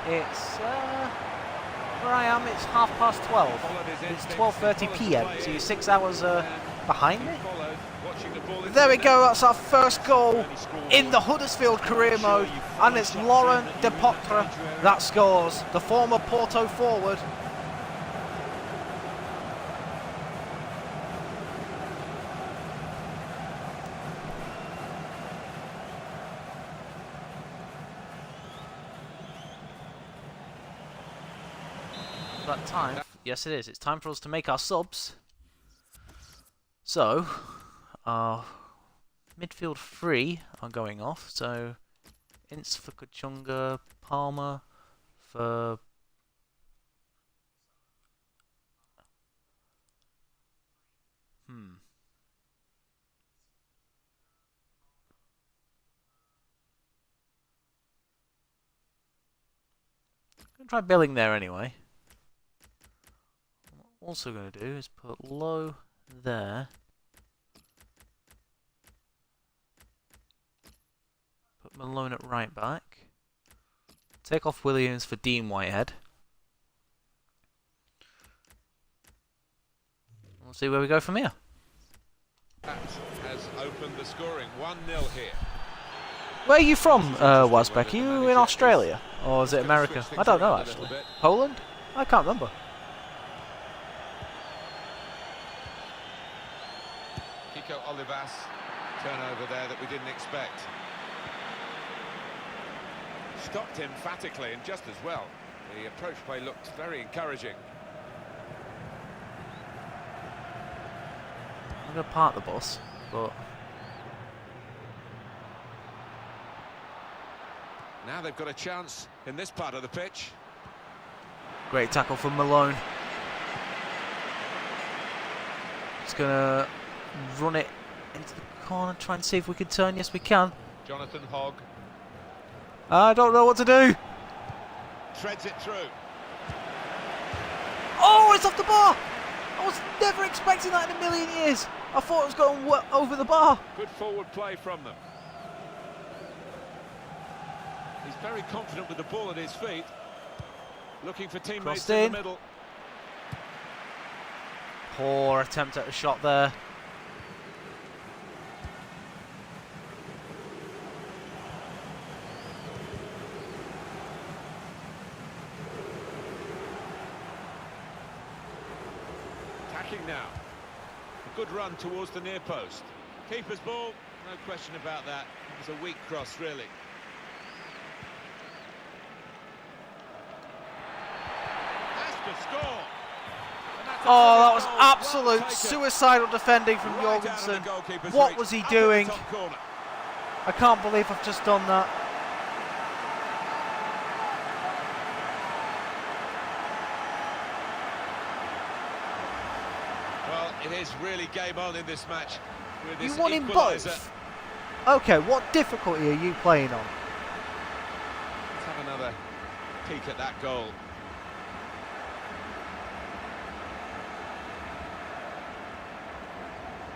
It's where I am. It's 12:30. Followed his It's instincts, 12:30 he followed the p.m. play So you're in, 6 hours and behind he me. followed, watching the ball into There we the go, net. that's our first goal in the Huddersfield career mode, and it's Laurent Depotre that scores, the former Porto forward. That time, yes it is, it's time for us to make our subs. So, our midfield three are going off, so Ince for Kuchunga, Palmer for I'm gonna try billing there anyway. What I'm also gonna do is put Low there. Put Malone at right back. Take off Williams for Dean Whitehead. We'll see where we go from here. That has opened the scoring. 1-0 here. Where are you from, Wazbek? Are you in Australia? Or is it America? I don't know, actually. Poland? I can't remember. Kiko Olivas, turnover there that we didn't expect. Stopped emphatically and just as well. The approach play looked very encouraging. I'm going to park the bus, but... Now they've got a chance in this part of the pitch. Great tackle from Malone. Just going to run it into the corner, try and see if we can turn. Yes, we can. Jonathan Hogg. I don't know what to do. Treads it through. Oh, it's off the bar! I was never expecting that in a million years. I thought it was going over the bar. Good forward play from them. He's very confident with the ball at his feet. Looking for teammates in the middle. Poor attempt at a shot there. Attacking now. A good run towards the near post. Keeper's ball, no question about that. It was a weak cross, really. Score. Oh, that was absolute suicidal defending from Jorgensen. What was he doing? I can't believe I've just done that. Well, it is really game on in this match. With this You won in both? Okay, what difficulty are you playing on? Let's have another peek at that goal.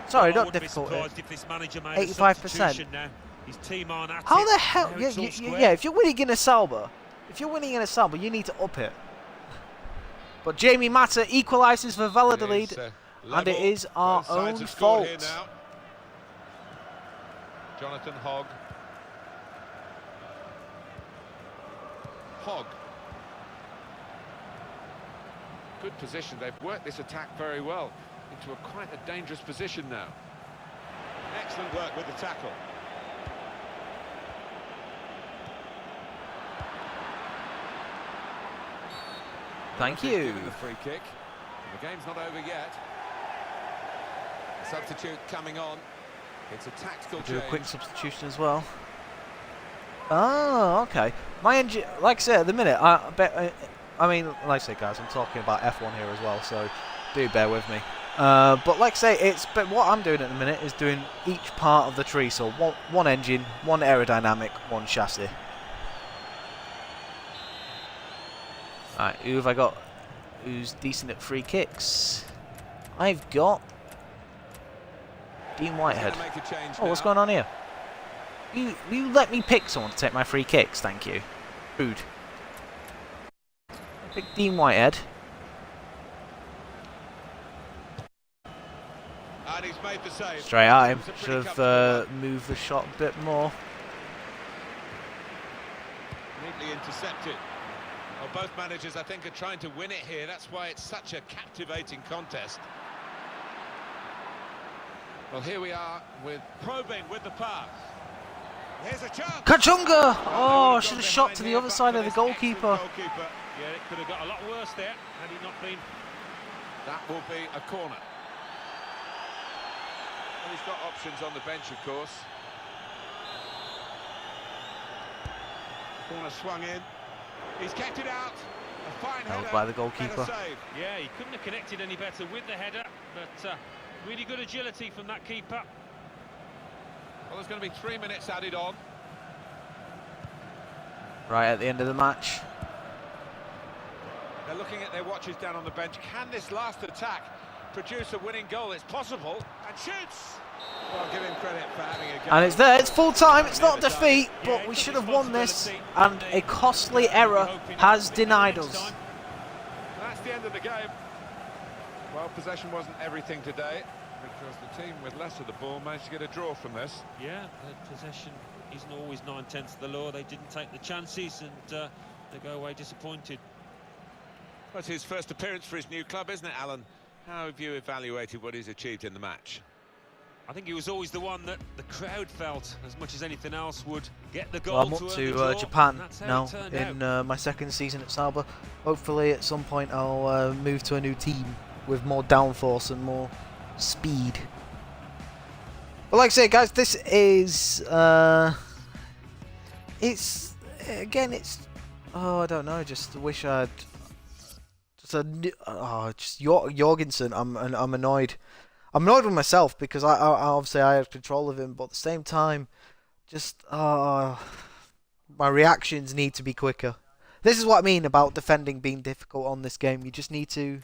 Sorry, not difficulty. 85%. His team aren't at How it. the hell? Yeah, if you're winning in a Salba, you need to up it. But Jamie Mata equalises for Valladolid, and it is our own fault. Jonathan Hogg. Good position. They've worked this attack very well into quite a dangerous position now. Excellent work with the tackle. Thank you. The free kick. The game's not over yet. Substitute coming on. It's a tactical change. Do a quick substitution as well. Oh, okay. My engine, like I said, at the minute, I mean, like I say, guys, I'm talking about F1 here as well, so do bear with me. But like I say, but what I'm doing at the minute is doing each part of the tree. So one engine, one aerodynamic, one chassis. Alright, who have I got? Who's decent at free kicks? I've got Dean Whitehead. Oh, what's going on here? You let me pick someone to take my free kicks, thank you. Rude. I'll pick Dean Whitehead. And he's made the save. Straight at him. Should have moved the shot a bit more. Neatly intercepted. Well, both managers, I think, are trying to win it here. That's why it's such a captivating contest. Well, here we are with probing with the pass. Here's a chance. Kachunga! Oh, should have shot to the other side of the goalkeeper. Yeah, it could have got a lot worse there had he not been. That will be a corner. Well, he's got options on the bench, of course. Corner swung in. He's kept it out. A fine Held header by the goalkeeper. Yeah, he couldn't have connected any better with the header, but Really good agility from that keeper. Well, there's going to be 3 minutes added on. Right at the end of the match. They're looking at their watches down on the bench. Can this last attack produce a winning goal? It's possible. And shoots! Well, give him credit for having a go. And it's there, it's full time, it's not defeat, but we should have won this, and a costly error has denied us. That's the end of the game. Well, possession wasn't everything today, because the team with less of the ball managed to get a draw from this. Yeah, the possession isn't always 9/10 of the law. They didn't take the chances, and they go away disappointed. Well, it's his first appearance for his new club, isn't it, Alan? How have you evaluated what he's achieved in the match? I think he was always the one that the crowd felt, as much as anything else, would get the goal. Well, I'm up to to draw, Japan now in my second season at Sauber. Hopefully at some point I'll move to a new team with more downforce and more speed. But like I say, guys, this is it's again, it's I don't know. Just wish I'd just Jorgensen. I'm annoyed. I'm annoyed with myself because I obviously I had control of him, but at the same time, just my reactions need to be quicker. This is what I mean about defending being difficult on this game. You just need to.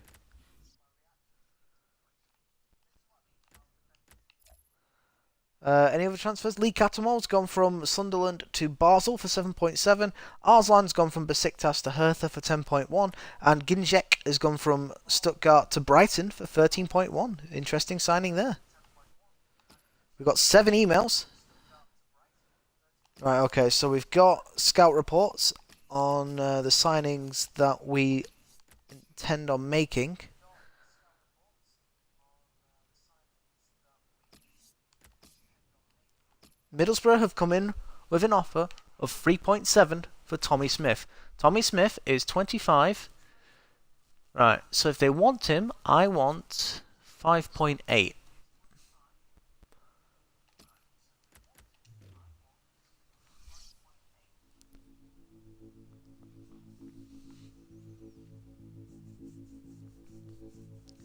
Any other transfers? Lee Catamol's gone from Sunderland to Basel for 7.7. Arslan's gone from Besiktas to Hertha for 10.1. And Ginczek has gone from Stuttgart to Brighton for 13.1. Interesting signing there. We've got 7 emails. Right, okay, so we've got scout reports on the signings that we intend on making. Middlesbrough have come in with an offer of 3.7 for Tommy Smith. Tommy Smith is 25. Right, so if they want him, I want 5.8.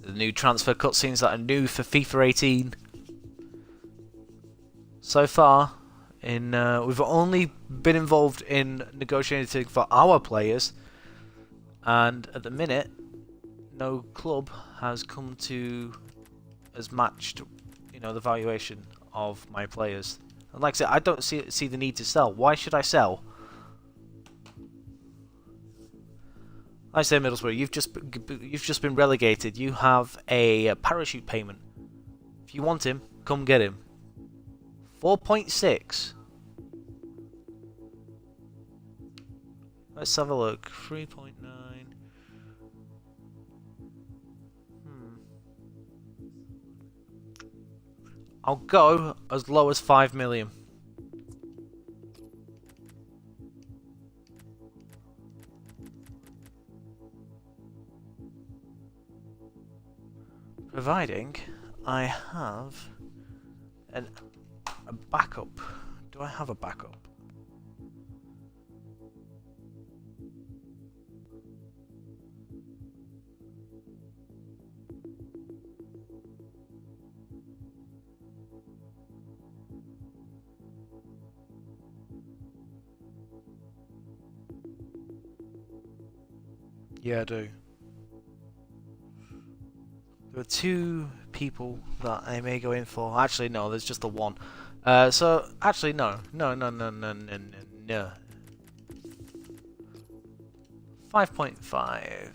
The new transfer cutscenes that are new for FIFA 18. So far, we've only been involved in negotiating for our players, and at the minute, no club has matched, the valuation of my players. And like I said, I don't see the need to sell. Why should I sell? Like I say, Middlesbrough, you've just been relegated. You have a parachute payment. If you want him, come get him. 4.6. Let's have a look. 3.9. I'll go as low as 5 million. Providing I have a backup. Do I have a backup? Yeah, I do. There are 2 people that I may go in for. Actually, no, there's just the one. So, actually, no. No. 5.5.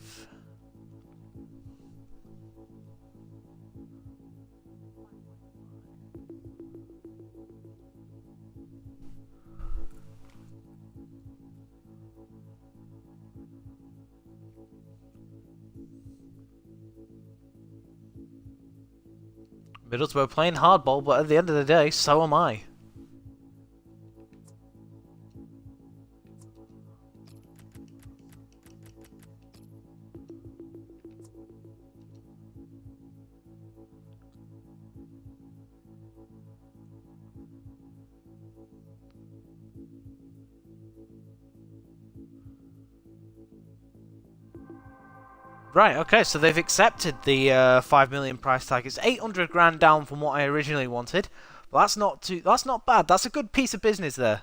Middlesbrough playing hardball, but at the end of the day, so am I. Right, okay, so they've accepted the 5 million price tag. It's 800 grand down from what I originally wanted. But that's not bad. That's a good piece of business there.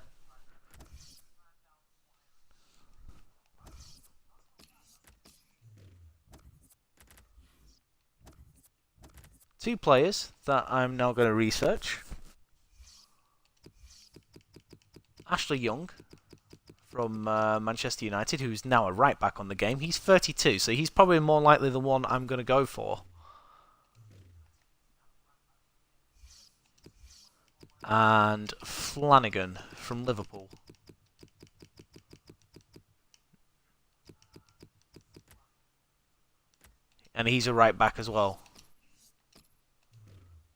Two players that I'm now going to research. Ashley Young from Manchester United, who's now a right back on the game. He's 32, so he's probably more likely the one I'm going to go for. And Flanagan from Liverpool. And he's a right back as well.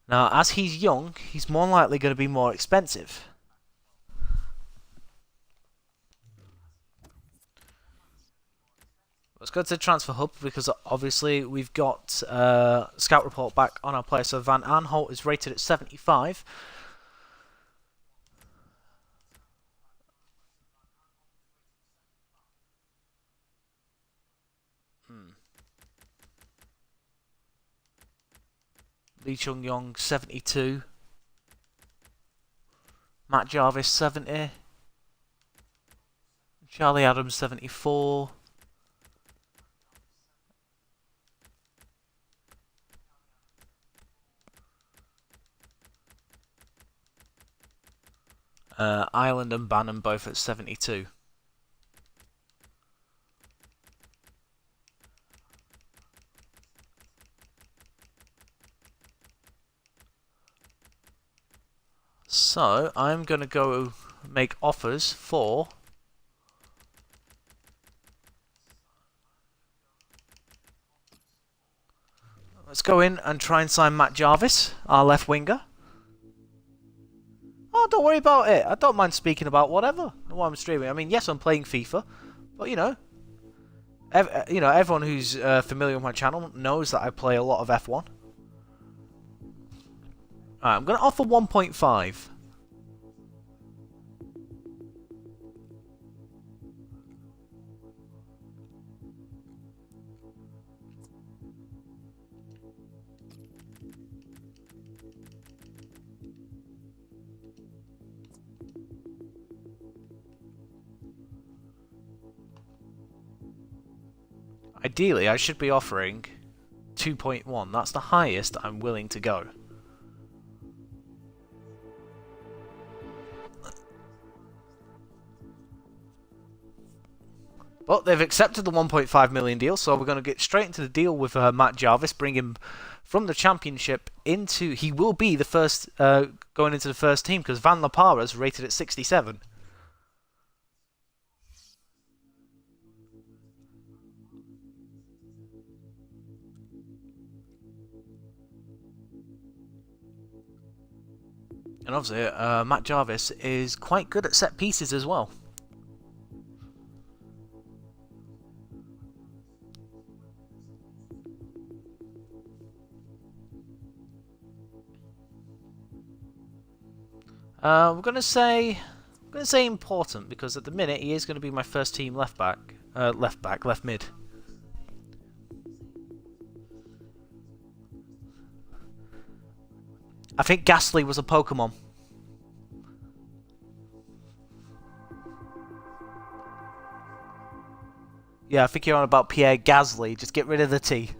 Now, as he's young, he's more likely going to be more expensive. Let's go to the transfer hub because obviously we've got scout report back on our player. So Van Aanholt is rated at 75. Lee Chung Yong 72. Matt Jarvis 70. Charlie Adams 74. Ireland and Bannon both at 72. So I'm going to go make offers for let's go in and try and sign Matt Jarvis, our left winger. Oh, don't worry about it. I don't mind speaking about whatever while I'm streaming. I mean, yes, I'm playing FIFA, but you know, everyone who's familiar with my channel knows that I play a lot of F1. Alright, I'm going to offer 1.5. Ideally, I should be offering 2.1. That's the highest I'm willing to go. But they've accepted the 1.5 million deal, so we're going to get straight into the deal with Matt Jarvis, bring him from the Championship into... He will be the first going into the first team because Van La Parra's rated at 67. And obviously, Matt Jarvis is quite good at set pieces as well. We're gonna say important because at the minute he is going to be my first team left mid. I think Gasly was a Pokemon. Yeah, I think you're on about Pierre Gasly. Just get rid of the T.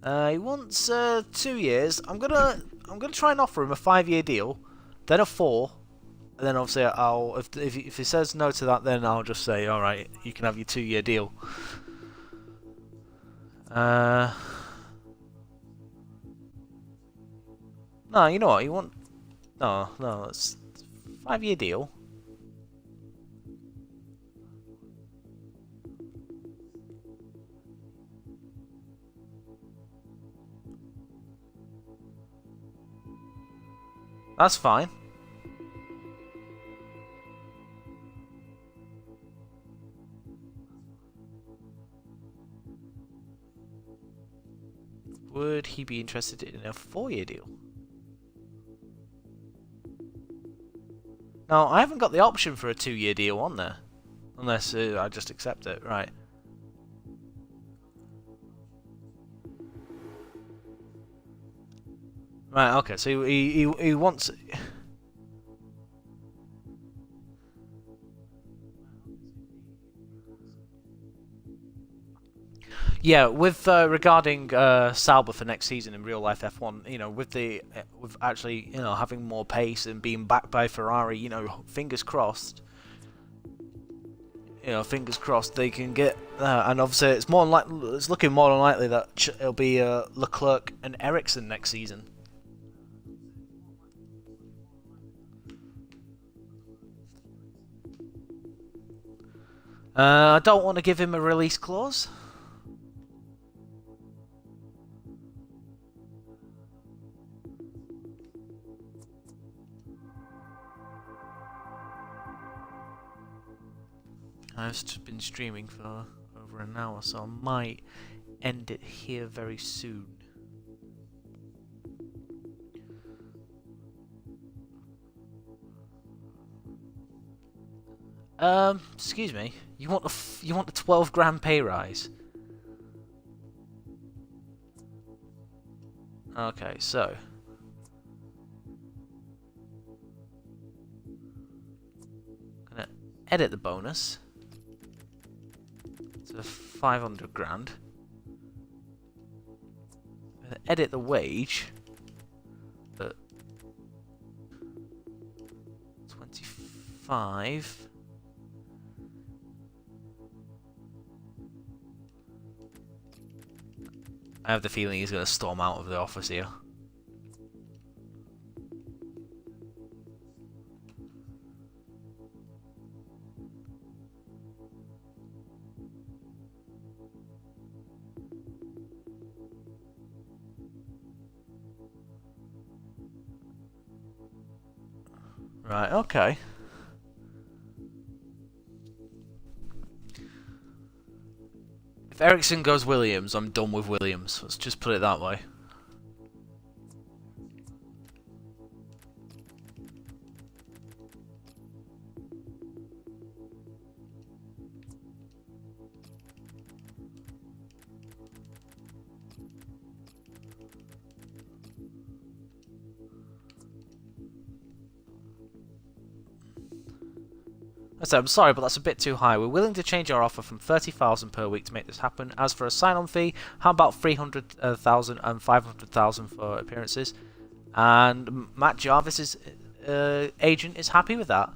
He wants 2 years. I'm gonna try and offer him a 5-year deal, then a 4, and then obviously I'll if he says no to that, then I'll just say all right, you can have your 2-year deal. No, you know what? You want no, it's 5-year deal. That's fine. Would he be interested in a 4-year deal? Now, I haven't got the option for a 2-year deal on there. Unless I just accept it, right. Right, okay, so he wants... Yeah, with regarding Sauber for next season in real life F1, you know, with actually, you know, having more pace and being backed by Ferrari, you know, fingers crossed. You know, fingers crossed they can get that. And obviously, it's looking more than likely that it'll be Leclerc and Ericsson next season. I don't want to give him a release clause. I've been streaming for over an hour, so I might end it here very soon. Excuse me. You want the 12 grand pay rise? Okay, so gonna edit the bonus to 500 grand. Gonna edit the wage at 25. I have the feeling he's going to storm out of the office here. Right, okay. If Ericsson goes Williams, I'm done with Williams. Let's just put it that way. I said, I'm sorry, but that's a bit too high. We're willing to change our offer from 30,000 per week to make this happen. As for a sign-on fee, how about 300,000 and 500,000 for appearances? And Matt Jarvis's agent is happy with that.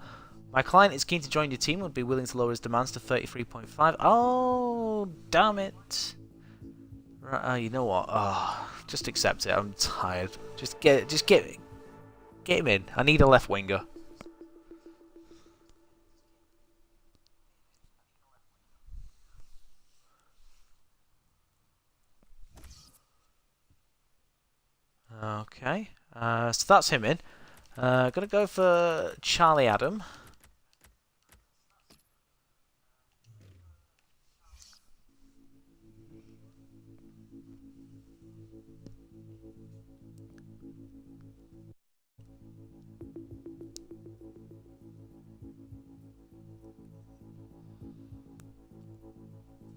My client is keen to join your team and would be willing to lower his demands to 33.5. Oh, damn it! Right, you know what? Oh, just accept it. I'm tired. Just get him in. I need a left winger. Okay, so that's him in. Gonna go for Charlie Adam.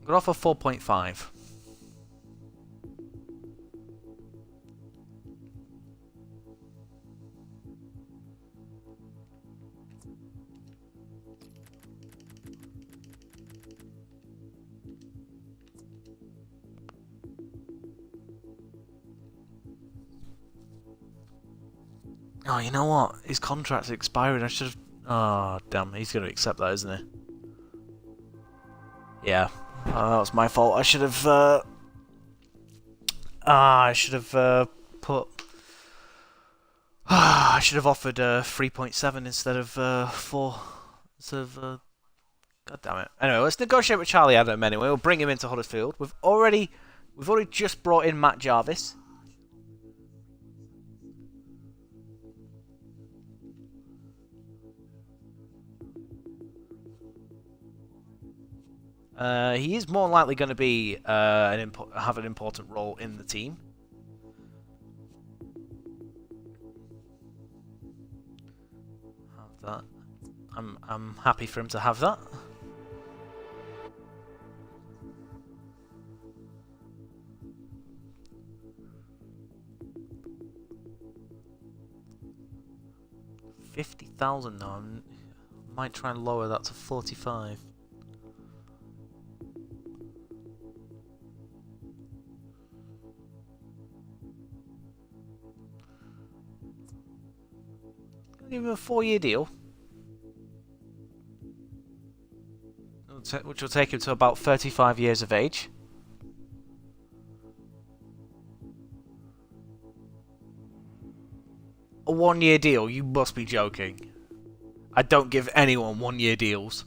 Gonna offer 4.5. Oh, you know what? His contract's expiring. I should have... Oh, damn. He's going to accept that, isn't he? Yeah. That was my fault. I should have... put... I should have offered 3.7 instead of 4. Instead of... God damn it. Anyway, let's negotiate with Charlie Adam anyway. We'll bring him into Huddersfield. We've already just brought in Matt Jarvis. He is more likely going to be have an important role in the team. Have that. I'm happy for him to have that. $50,000 now. I might try and lower that to 45. Give him a 4-year deal, which will take him to about 35 years of age. A 1-year deal? You must be joking. I don't give anyone 1-year deals.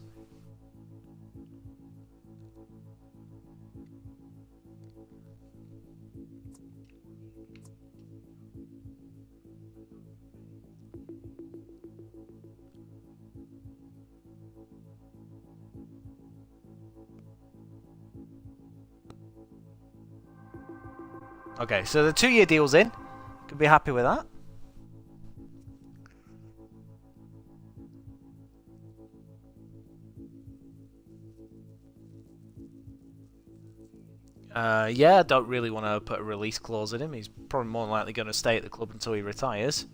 Okay, so the 2-year deal's in. Could be happy with that. Yeah, I don't really want to put a release clause in him. He's probably more than likely going to stay at the club until he retires.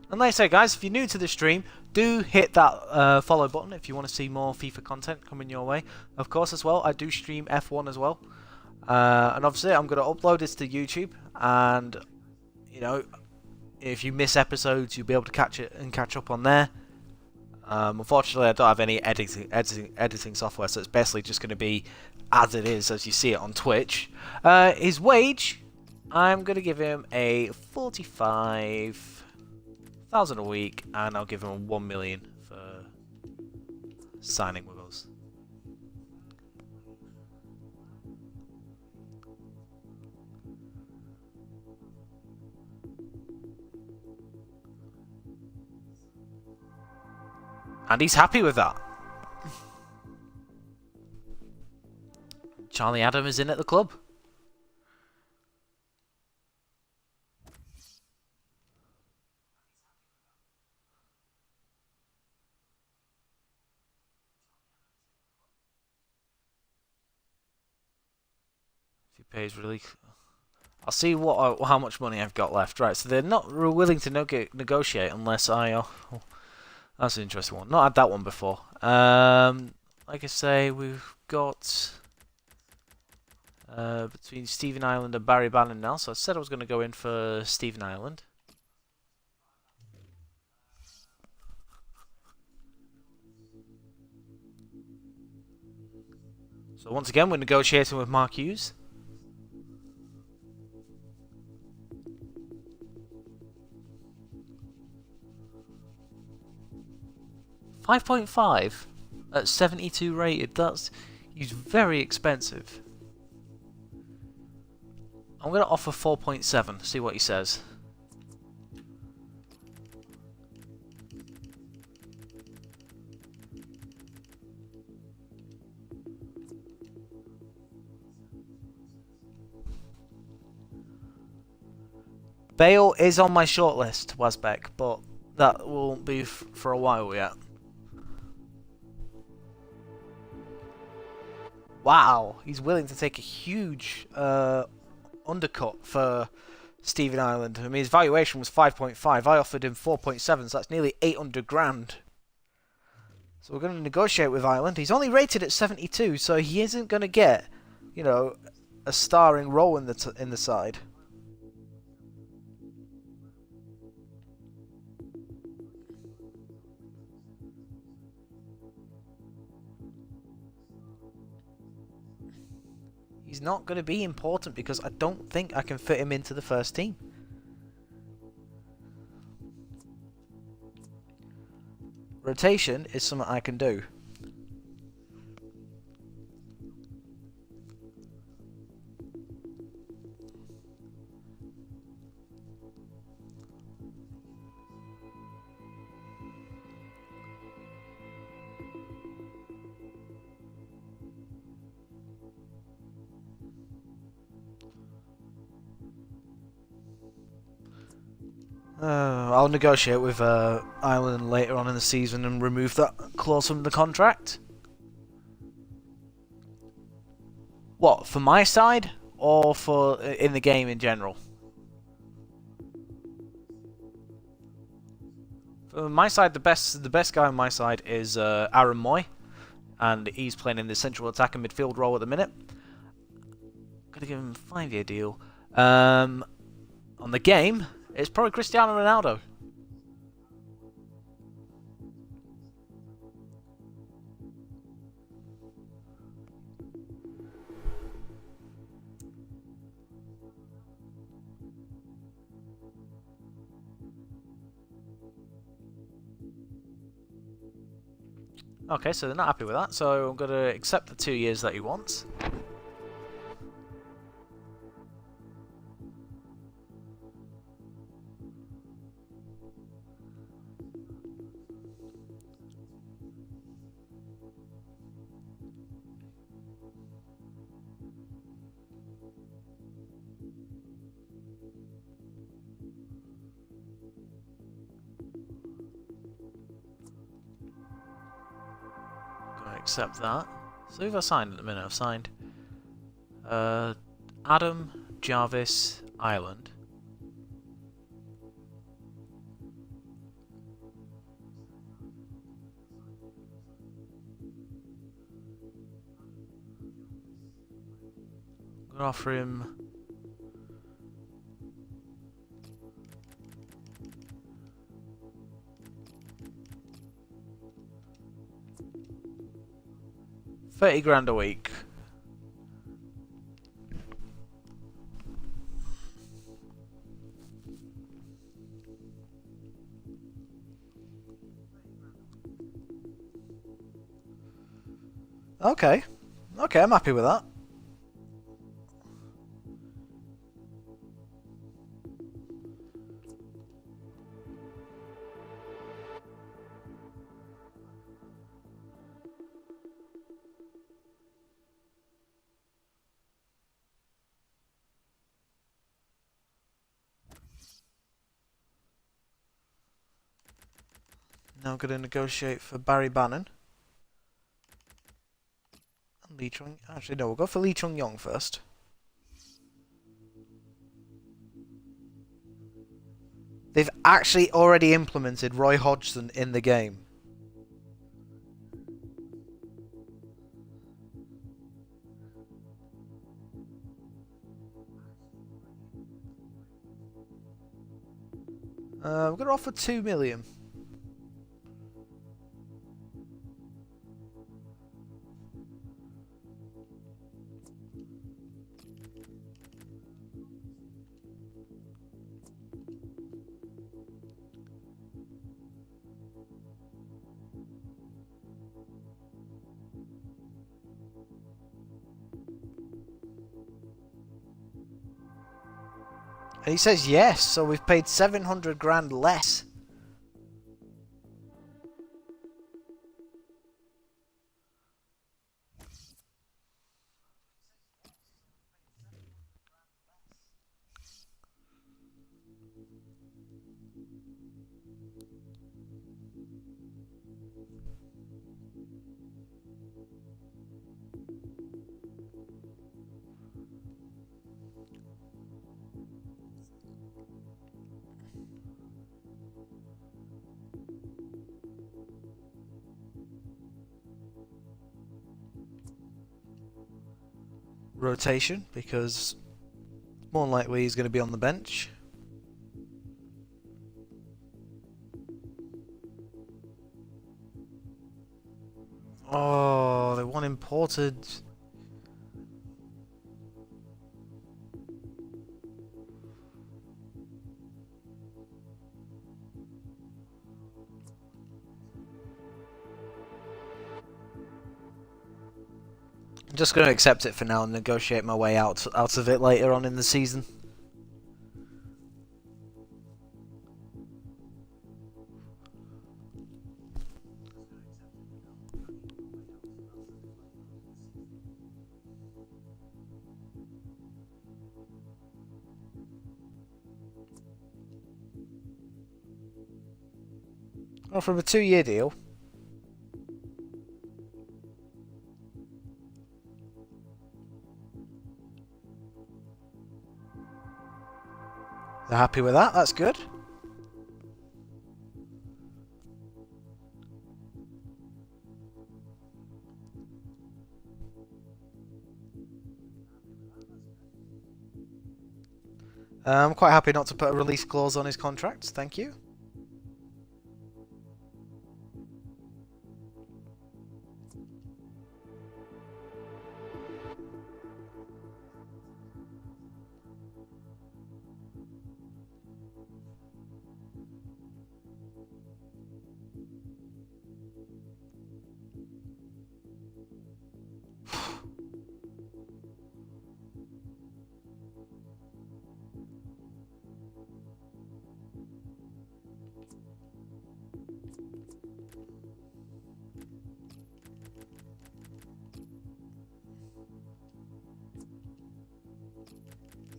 And like I say, guys, if you're new to the stream, do hit that follow button if you want to see more FIFA content coming your way. Of course, as well, I do stream F1 as well. And obviously, I'm going to upload this to YouTube. And, you know, if you miss episodes, you'll be able to catch it and catch up on there. Unfortunately, I don't have any editing software, so it's basically just going to be as it is, as you see it on Twitch. His wage, I'm going to give him a 45,000 a week, and I'll give him 1 million for signing with us. And he's happy with that. Charlie Adam is in at the club. If he pays really... I'll see how much money I've got left. Right, so they're not willing to negotiate unless I... Oh, that's an interesting one. Not had that one before. Like I say, we've got between Stephen Ireland and Barry Bannon now. So I said I was going to go in for Stephen Ireland. So once again, we're negotiating with Mark Hughes. $5.5 at 72 rated. He's very expensive. I'm going to offer 4.7. See what he says. Bale is on my shortlist, Wasbeck, but that won't be for a while yet. Wow, he's willing to take a huge undercut for Stephen Ireland. I mean, his valuation was 5.5. I offered him 4.7, so that's nearly 800 grand. So we're going to negotiate with Ireland. He's only rated at 72, so he isn't going to get, you know, a starring role in the side. He's not going to be important because I don't think I can fit him into the first team. Rotation is something I can do. I'll negotiate with Ireland later on in the season and remove that clause from the contract. What, for my side or for in the game in general? For my side, the best guy on my side is Aaron Moy, and he's playing in the central attack and midfield role at the minute. Gonna give him a 5-year deal. On the game, it's probably Cristiano Ronaldo. Okay, so they're not happy with that, so I'm going to accept the 2 years that he wants. Accept that. So who have I signed at the minute? I've signed Adam, Jarvis, Ireland. I'm gonna offer him $30,000 a week. Okay. Okay, I'm happy with that. Now I'm going to negotiate for Barry Bannon. And Lee Chung... Actually, no, we'll go for Lee Chung-yong first. They've actually already implemented Roy Hodgson in the game. We're going to offer $2 million. And he says yes, so we've paid $700,000 less. Rotation, because more than likely he's going to be on the bench. Oh, they want imported. I'm just going to accept it for now and negotiate my way out of it later on in the season. Offer him a 2-year deal. They're happy with that. That's good. I'm quite happy not to put a release clause on his contract. Thank you.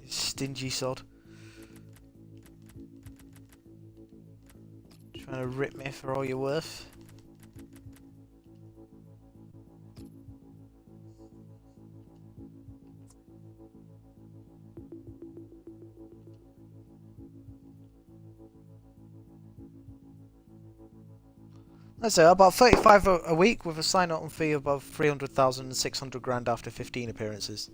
Stingy sod. Trying to rip me for all you're worth. Let's say about 35 a week with a sign-on fee above 300,000 and 600 grand after 15 appearances.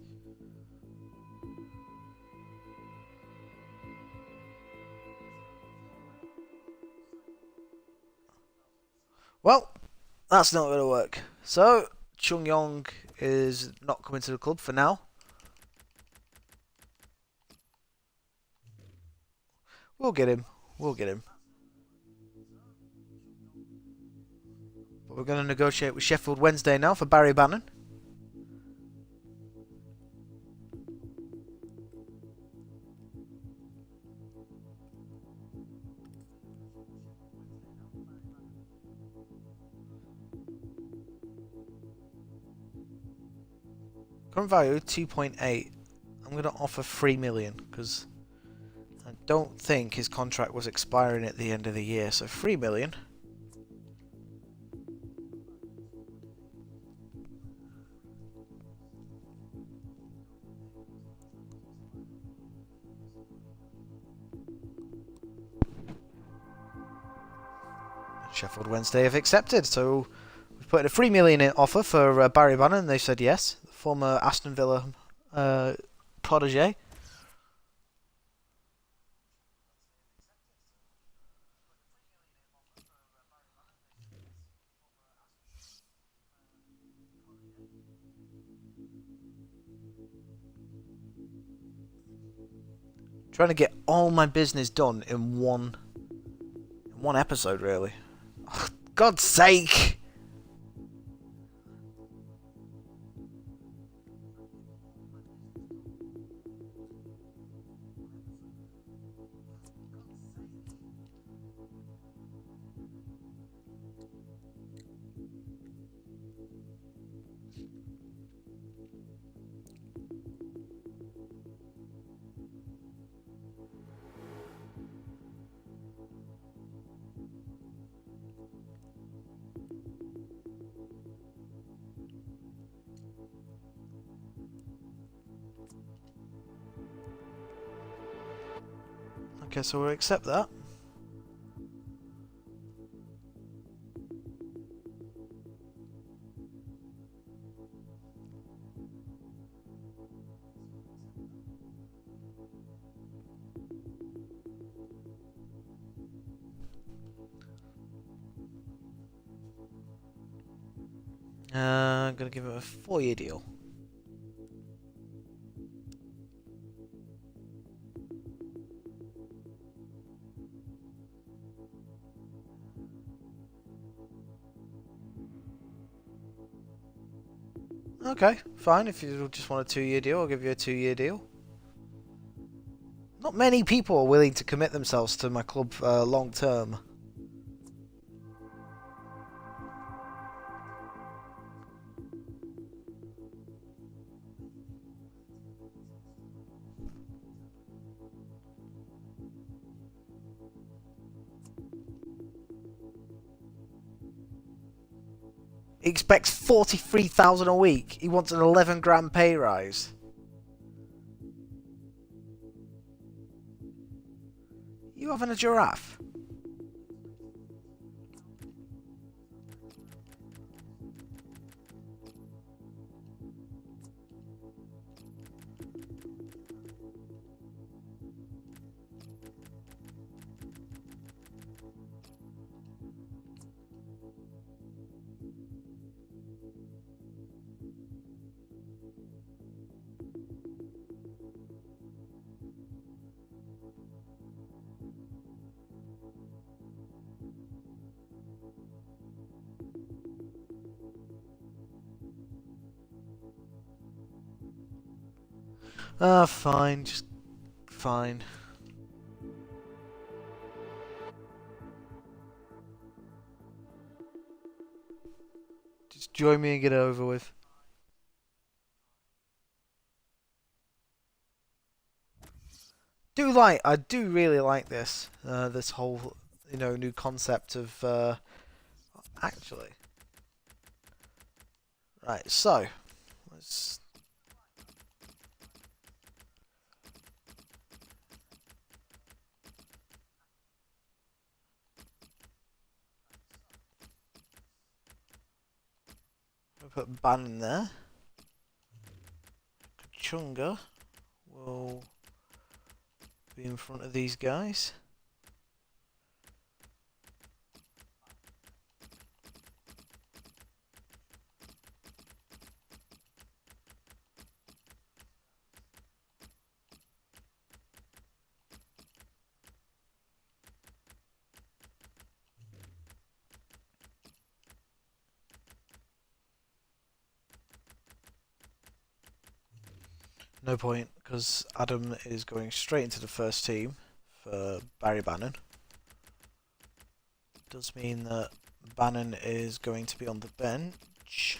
Well, that's not going to work. So, Chung Yong is not coming to the club for now. We'll get him. We'll get him. But we're going to negotiate with Sheffield Wednesday now for Barry Bannon. Current value 2.8. I'm going to offer 3 million because I don't think his contract was expiring at the end of the year. So 3 million. Sheffield Wednesday have accepted, so we've put in a 3 million offer for Barry Bannon. They said yes. The former Aston Villa protege. Trying to get all my business done in one episode, really. Oh, God's sake! Okay, so we'll accept that. I'm gonna give it a 4-year deal. Okay, fine. If you just want a 2-year deal, I'll give you a 2-year deal. Not many people are willing to commit themselves to my club long term. He expects 43,000 a week. He wants an 11 grand pay rise. You having a giraffe? Ah, fine, just fine. Just join me and get it over with. I do really like this. This whole, new concept of actually. Right, so let's put ban in there. Chunga will be in front of these guys. No point, because Adam is going straight into the first team for Barry Bannon. Does mean that Bannon is going to be on the bench.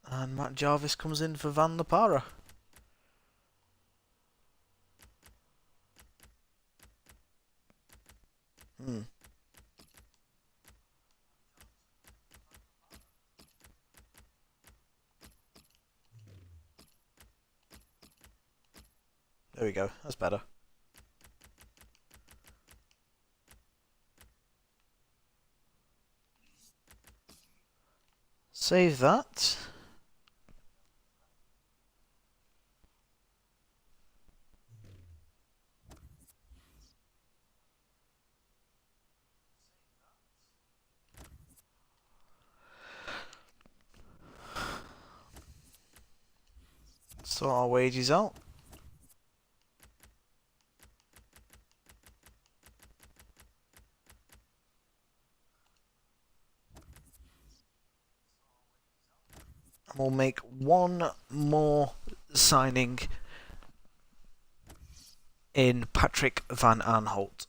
And Matt Jarvis comes in for Van Lapara. There we go, that's better. Save that. Sort our wages out. And we'll make one more signing in Patrick Van Aanholt.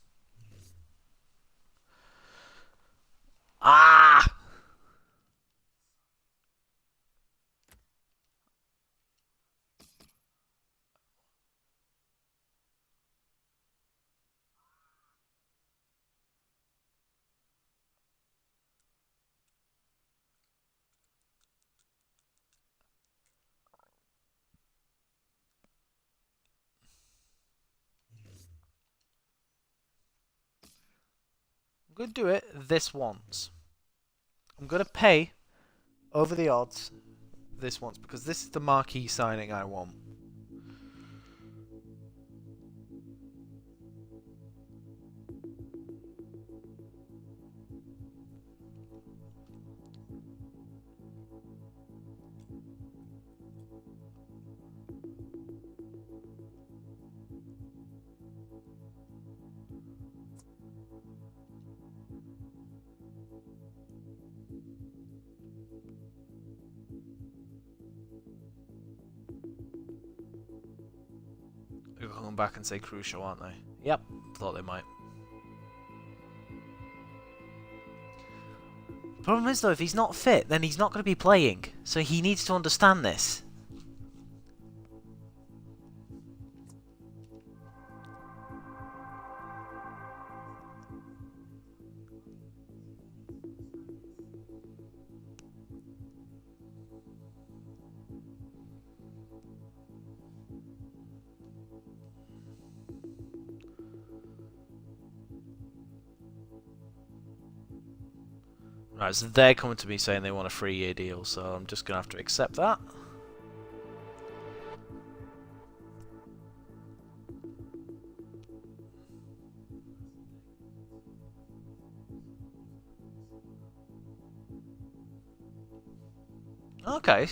Ah! I'm going to do it this once. I'm going to pay over the odds this once because this is the marquee signing I want. They're going back and say crucial, aren't they? Yep, thought they might. Problem is though, if he's not fit, then he's not going to be playing. So he needs to understand this. Right, so they're coming to me saying they want a 3-year deal, so I'm just going to have to accept that. Okay.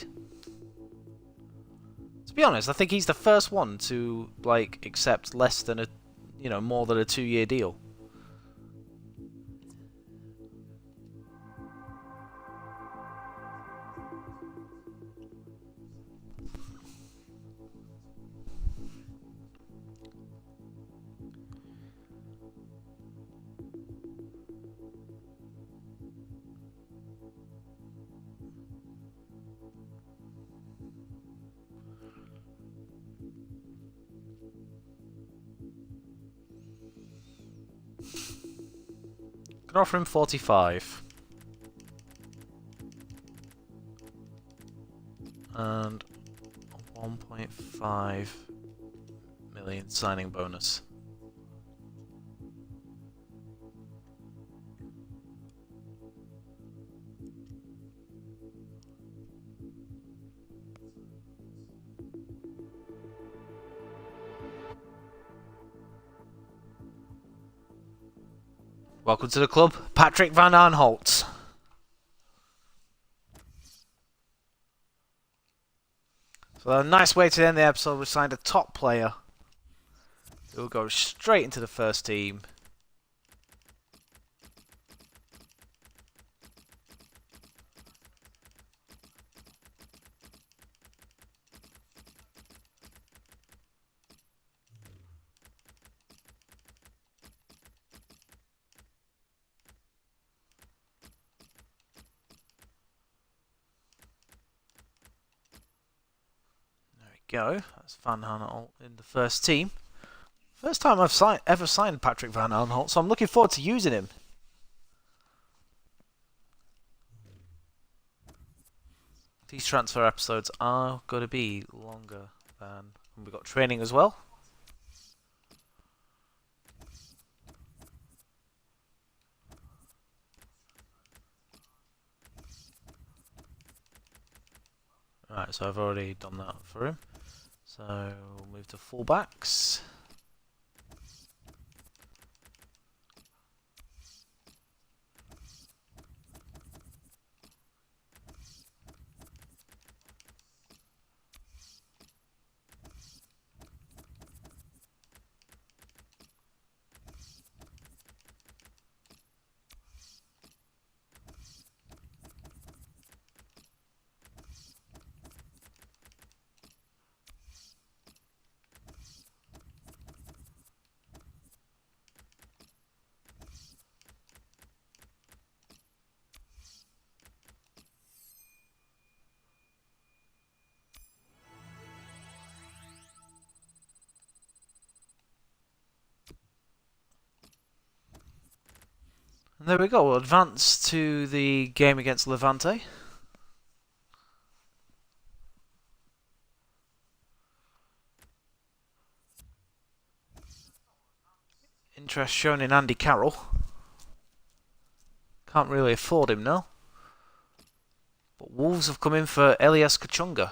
To be honest, I think he's the first one to, like, accept less than a, you know, more than a 2-year deal. Could offer him 45. And a 1.5 million signing bonus. Welcome to the club, Patrick Van Aanholt. So a nice way to end the episode. We signed a top player who will go straight into the first team. Go. That's Van Aanholt in the first team. First time I've ever signed Patrick Van Aanholt, so I'm looking forward to using him. These transfer episodes are going to be longer than... We've got training as well. Right, so I've already done that for him. So we'll move to fullbacks. And there we go, we'll advance to the game against Levante. Interest shown in Andy Carroll. Can't really afford him now. But Wolves have come in for Elias Kachunga.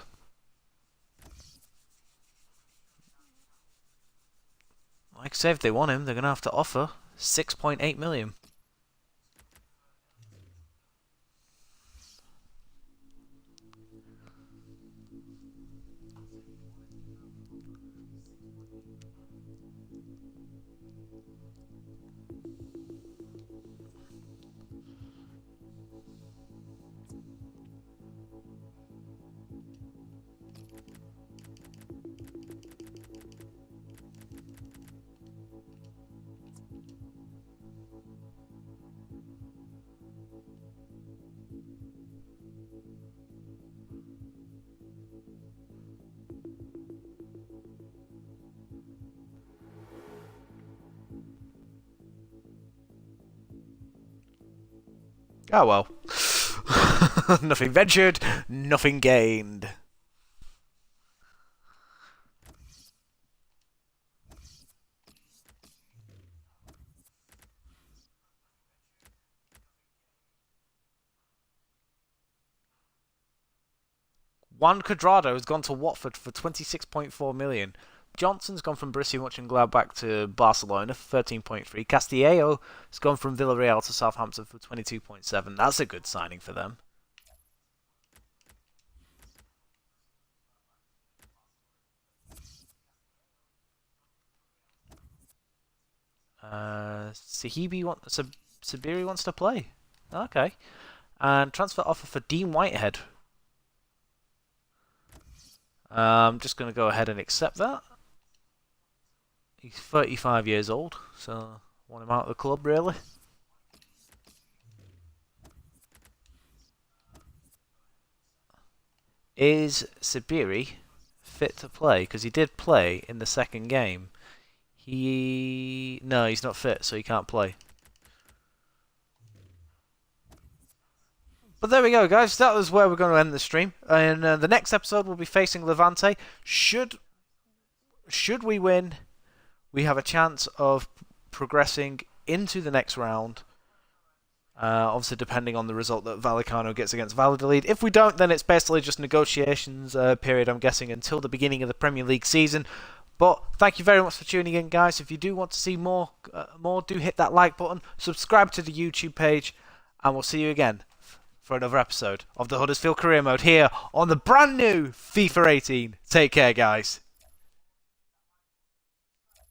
Like I say, if they want him, they're going to have to offer 6.8 million. Oh well. Nothing ventured, nothing gained. Juan Cuadrado has gone to Watford for 26.4 million. Johnson's gone from Borussia Mönchengladbach to Barcelona for 13.3. Castillo has gone from Villarreal to Southampton for 22.7. That's a good signing for them. Sabiri wants to play. Okay. And transfer offer for Dean Whitehead. I'm just going to go ahead and accept that. He's 35 years old, so want him out of the club, really. Is Sabiri fit to play? Because he did play in the second game. No, he's not fit, so he can't play. But there we go, guys. That was where we're going to end the stream. And the next episode will be facing Levante. Should we win, we have a chance of progressing into the next round. Obviously, depending on the result that Vallecano gets against Valladolid. If we don't, then it's basically just negotiations period, I'm guessing, until the beginning of the Premier League season. But thank you very much for tuning in, guys. If you do want to see more, do hit that like button. Subscribe to the YouTube page. And we'll see you again for another episode of the Huddersfield Career Mode here on the brand new FIFA 18. Take care, guys.